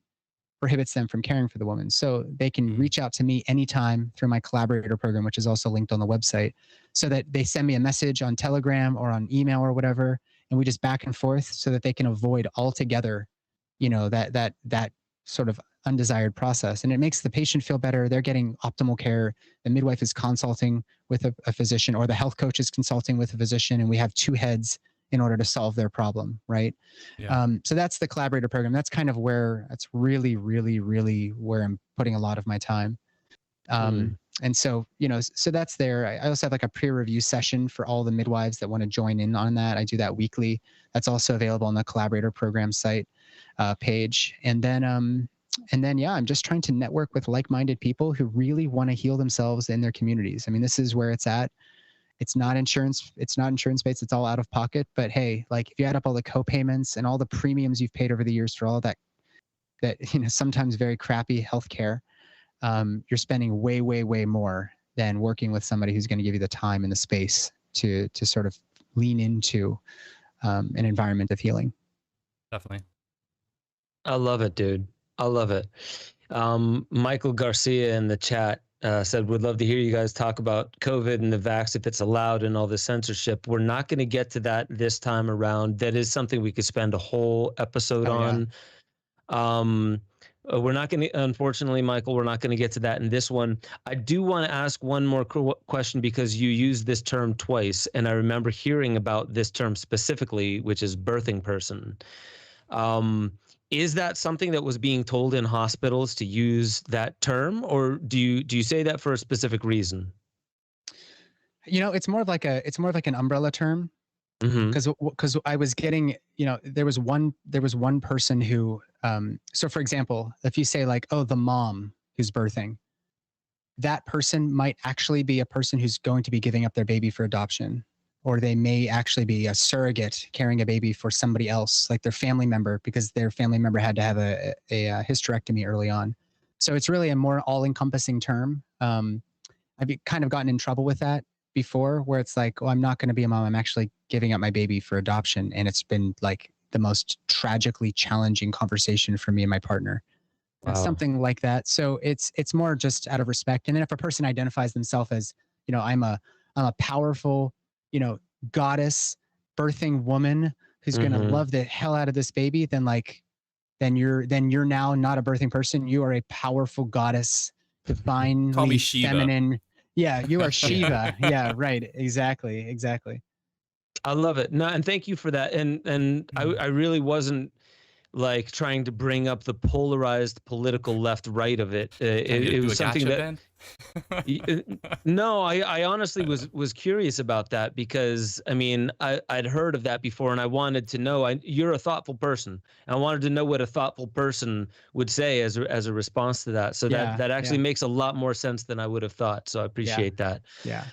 prohibits them from caring for the woman. So they can reach out to me anytime through my collaborator program, which is also linked on the website, so that they send me a message on Telegram or on email or whatever, and we just back and forth so that they can avoid altogether, that sort of undesired process. And it makes the patient feel better. They're getting optimal care. The midwife is consulting with a physician, or the health coach is consulting with a physician, and we have two heads in order to solve their problem, right? Yeah. So that's the collaborator program. That's kind of that's really, really, really where I'm putting a lot of my time. And so, so that's there. I also have like a peer review session for all the midwives that want to join in on that. I do that weekly. That's also available on the collaborator program site page. And then, yeah, I'm just trying to network with like-minded people who really want to heal themselves in their communities. I mean, this is where it's at. It's not insurance based. It's all out of pocket. But hey, like if you add up all the co-payments and all the premiums you've paid over the years for all that sometimes very crappy healthcare, you're spending way, way, way more than working with somebody who's going to give you the time and the space to sort of lean into an environment of healing. Definitely. I love it, dude. I love it. Michael Garcia in the chat said, would love to hear you guys talk about COVID and the vax if it's allowed and all the censorship. We're not going to get to that this time around. That is something we could spend a whole episode on. We're not going to, unfortunately, Michael, we're not going to get to that in this one. I do want to ask one more question because you used this term twice, and I remember hearing about this term specifically, which is birthing person. Is that something that was being told in hospitals to use that term, or do you say that for a specific reason? It's more of like an umbrella term, because I was getting, there was one person who, so for example, if you say like, oh, the mom who's birthing, that person might actually be a person who's going to be giving up their baby for adoption, or they may actually be a surrogate carrying a baby for somebody else, like their family member, because their family member had to have a hysterectomy early on. So it's really a more all-encompassing term. I've kind of gotten in trouble with that before, where it's like, oh, I'm not going to be a mom. I'm actually giving up my baby for adoption. And it's been like the most tragically challenging conversation for me and my partner. Wow. And something like that. So it's more just out of respect. And then if a person identifies themselves as, you know, I'm a powerful, you know, goddess birthing woman who's going to love the hell out of this baby, then you're now not a birthing person. You are a powerful goddess, divinely feminine. Yeah, you are Shiva. Yeah, right. Exactly. I love it. No, and thank you for that. And I really wasn't like trying to bring up the polarized political left right of it. It was something that no, I honestly was curious about that, because I mean I'd heard of that before, and I wanted to know. You're a thoughtful person, and I wanted to know what a thoughtful person would say as a response to that. So that actually makes a lot more sense than I would have thought. So I appreciate that. Yeah.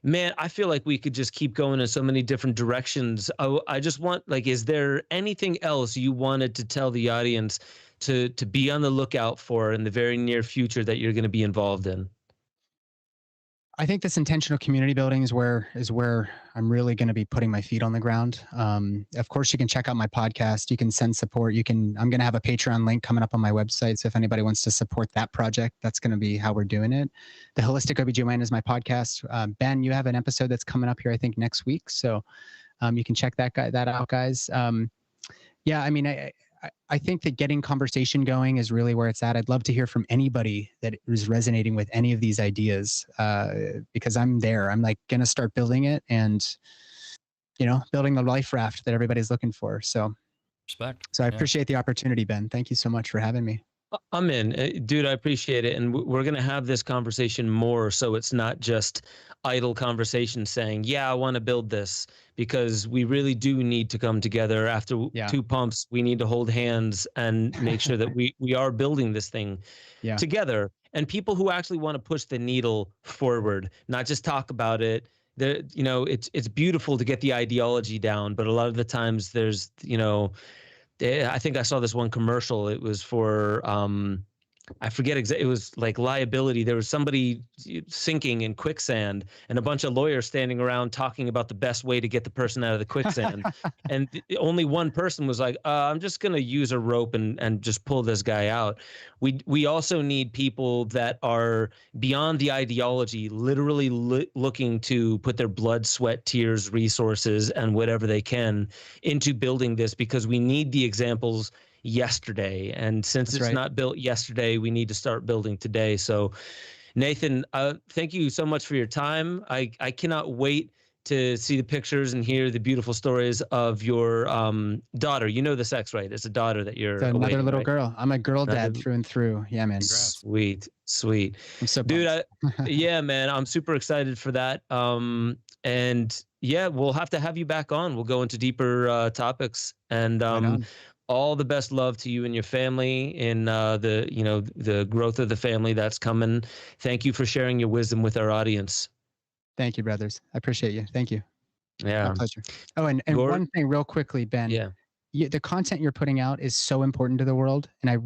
Man, I feel like we could just keep going in so many different directions. I just want, like, is there anything else you wanted to tell the audience to be on the lookout for in the very near future that you're going to be involved in? I think this intentional community building is where I'm really going to be putting my feet on the ground. Of course, you can check out my podcast. You can send support. I'm going to have a Patreon link coming up on my website. So if anybody wants to support that project, that's going to be how we're doing it. The Holistic OBGYN is my podcast. Ben, you have an episode that's coming up here, I think, next week. So you can check that out, guys. Yeah, I mean, I think that getting conversation going is really where it's at. I'd love to hear from anybody that is resonating with any of these ideas, because I'm there. I'm like going to start building it, and, you know, building the life raft that everybody's looking for. So respect. So I appreciate the opportunity, Ben. Thank you so much for having me. I'm in, dude. I appreciate it, and we're gonna have this conversation more, so it's not just idle conversation saying, "Yeah, I want to build this," because we really do need to come together after 2 pumps. We need to hold hands and make sure that we are building this thing together. And people who actually want to push the needle forward, not just talk about it. You know, it's beautiful to get the ideology down, but a lot of the times there's, you know. I think I saw this one commercial. It was for I forget exactly. It was like liability. There was somebody sinking in quicksand, and a bunch of lawyers standing around talking about the best way to get the person out of the quicksand. And only one person was like, "I'm just gonna use a rope and just pull this guy out." We also need people that are beyond the ideology, literally looking to put their blood, sweat, tears, resources, and whatever they can into building this, because we need the examples yesterday, and since it's not built yesterday, we need to start building today. So Nathan, thank you so much for your time. I cannot wait to see the pictures and hear the beautiful stories of your daughter. You know the sex, right? It's a daughter that you're another awaiting, little right? girl. I'm a girl dad through and through. Yeah, man. Sweet. I'm so dude. Yeah, man, I'm super excited for that. And yeah, we'll have to have you back on. We'll go into deeper topics, and all the best love to you and your family in the growth of the family that's coming. Thank you for sharing your wisdom with our audience. Thank you, brothers. I appreciate you. Thank you. Yeah. My pleasure. Oh, and one thing real quickly, Ben. Yeah. The content you're putting out is so important to the world. And I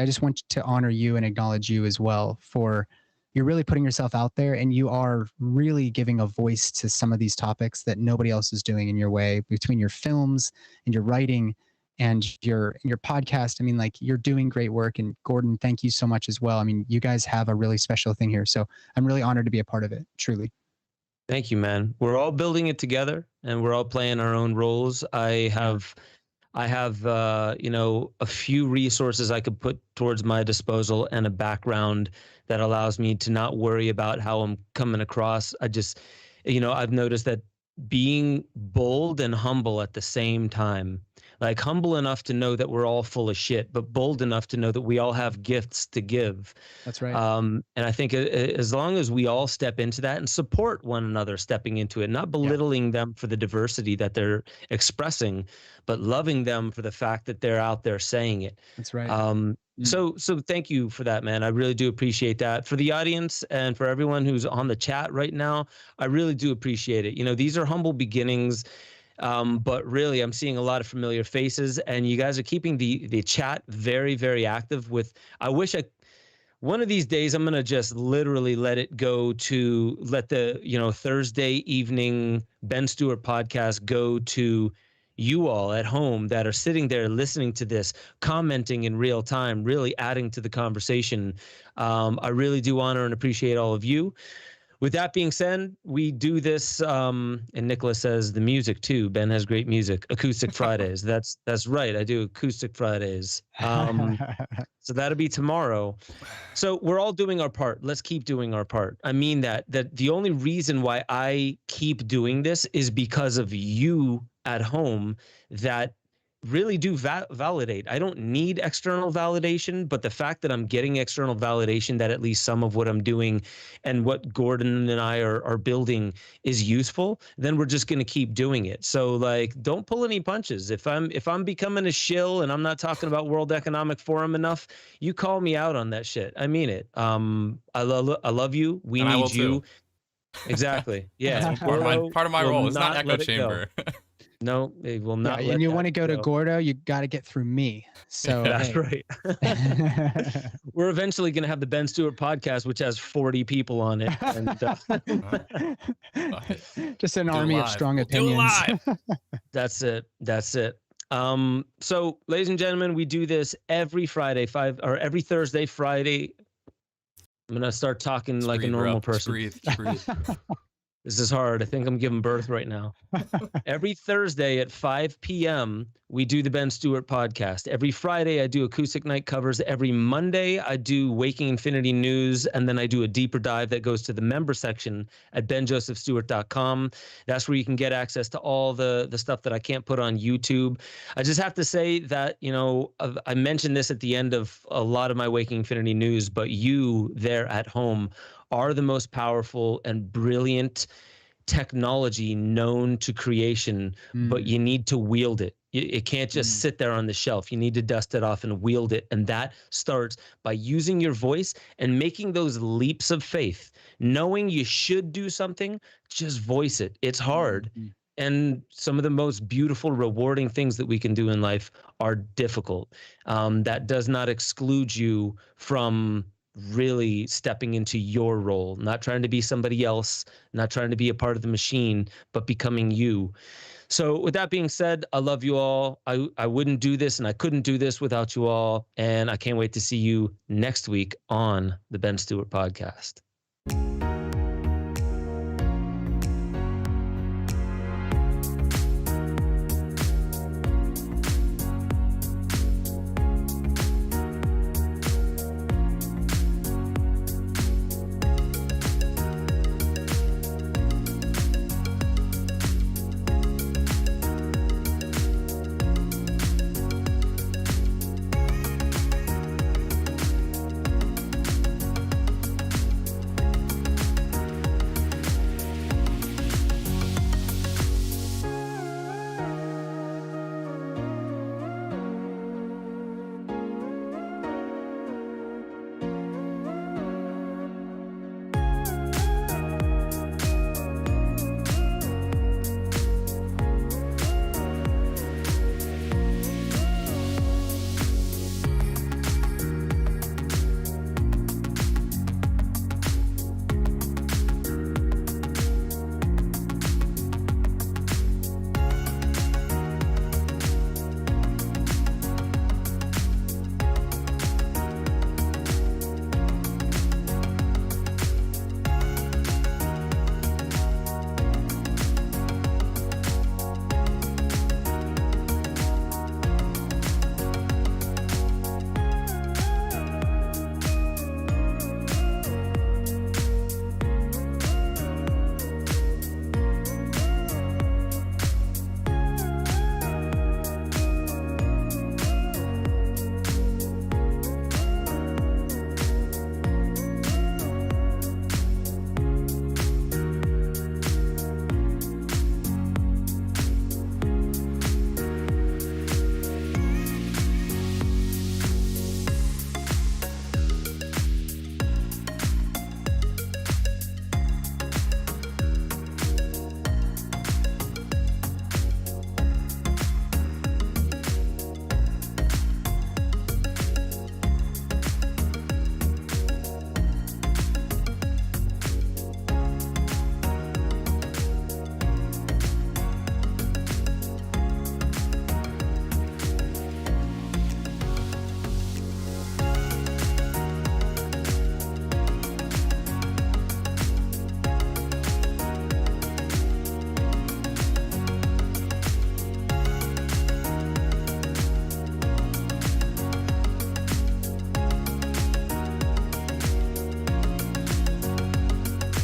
just want to honor you and acknowledge you as well for you're really putting yourself out there, and you are really giving a voice to some of these topics that nobody else is doing in your way, between your films and your writing and your podcast. I mean, like, you're doing great work. And Gordon, thank you so much as well. I mean, you guys have a really special thing here. So I'm really honored to be a part of it. Truly. Thank you, man. We're all building it together, and we're all playing our own roles. I have a few resources I could put towards my disposal, and a background that allows me to not worry about how I'm coming across. I've noticed that being bold and humble at the same time, like humble enough to know that we're all full of shit, but bold enough to know that we all have gifts to give. That's right. And I think as long as we all step into that and support one another stepping into it, not belittling them for the diversity that they're expressing, but loving them for the fact that they're out there saying it. That's right. So thank you for that, man. I really do appreciate that. For the audience and for everyone who's on the chat right now, I really do appreciate it. You know, these are humble beginnings, but really I'm seeing a lot of familiar faces, and you guys are keeping the chat very, very active. One of these days I'm going to just literally let the Thursday evening Ben Stewart podcast go to you all at home that are sitting there listening to this, commenting in real time, really adding to the conversation. I really do honor and appreciate all of you. With that being said, we do this, and Nicholas says the music too. Ben has great music. Acoustic Fridays. That's right. I do Acoustic Fridays. So that'll be tomorrow. So we're all doing our part. Let's keep doing our part. I mean that the only reason why I keep doing this is because of you at home that really do validate. I don't need external validation, but the fact that I'm getting external validation that at least some of what I'm doing and what Gordon and I are building is useful, then we're just going to keep doing it. So like, don't pull any punches. If I'm becoming a shill and I'm not talking about World Economic Forum enough, you call me out on that shit. I mean it. I love you. We need you. Too. Exactly. Yeah. Part of my role. It's not echo chamber. No, they will not. Yeah, and you want to go to Gordo, you got to get through me. So that's right. We're eventually going to have the Ben Stewart podcast, which has 40 people on it, and just an army of strong opinions. That's it. So, ladies and gentlemen, we do this every Friday, every Thursday, Friday. I'm gonna start talking just like a normal person. Just breathe. This is hard. I think I'm giving birth right now. Every Thursday at 5 p.m., we do the Ben Stewart podcast. Every Friday, I do acoustic night covers. Every Monday, I do Waking Infinity News, and then I do a deeper dive that goes to the member section at benjosephstewart.com. That's where you can get access to all the stuff that I can't put on YouTube. I just have to say that, I mentioned this at the end of a lot of my Waking Infinity News, but you there at home are the most powerful and brilliant technology known to creation, but you need to wield it. It can't just sit there on the shelf. You need to dust it off and wield it. And that starts by using your voice and making those leaps of faith. Knowing you should do something, just voice it. It's hard. And some of the most beautiful, rewarding things that we can do in life are difficult. That does not exclude you from really stepping into your role, not trying to be somebody else, not trying to be a part of the machine, but becoming you. So with that being said, I love you all. I wouldn't do this and I couldn't do this without you all. And I can't wait to see you next week on the Ben Stewart podcast.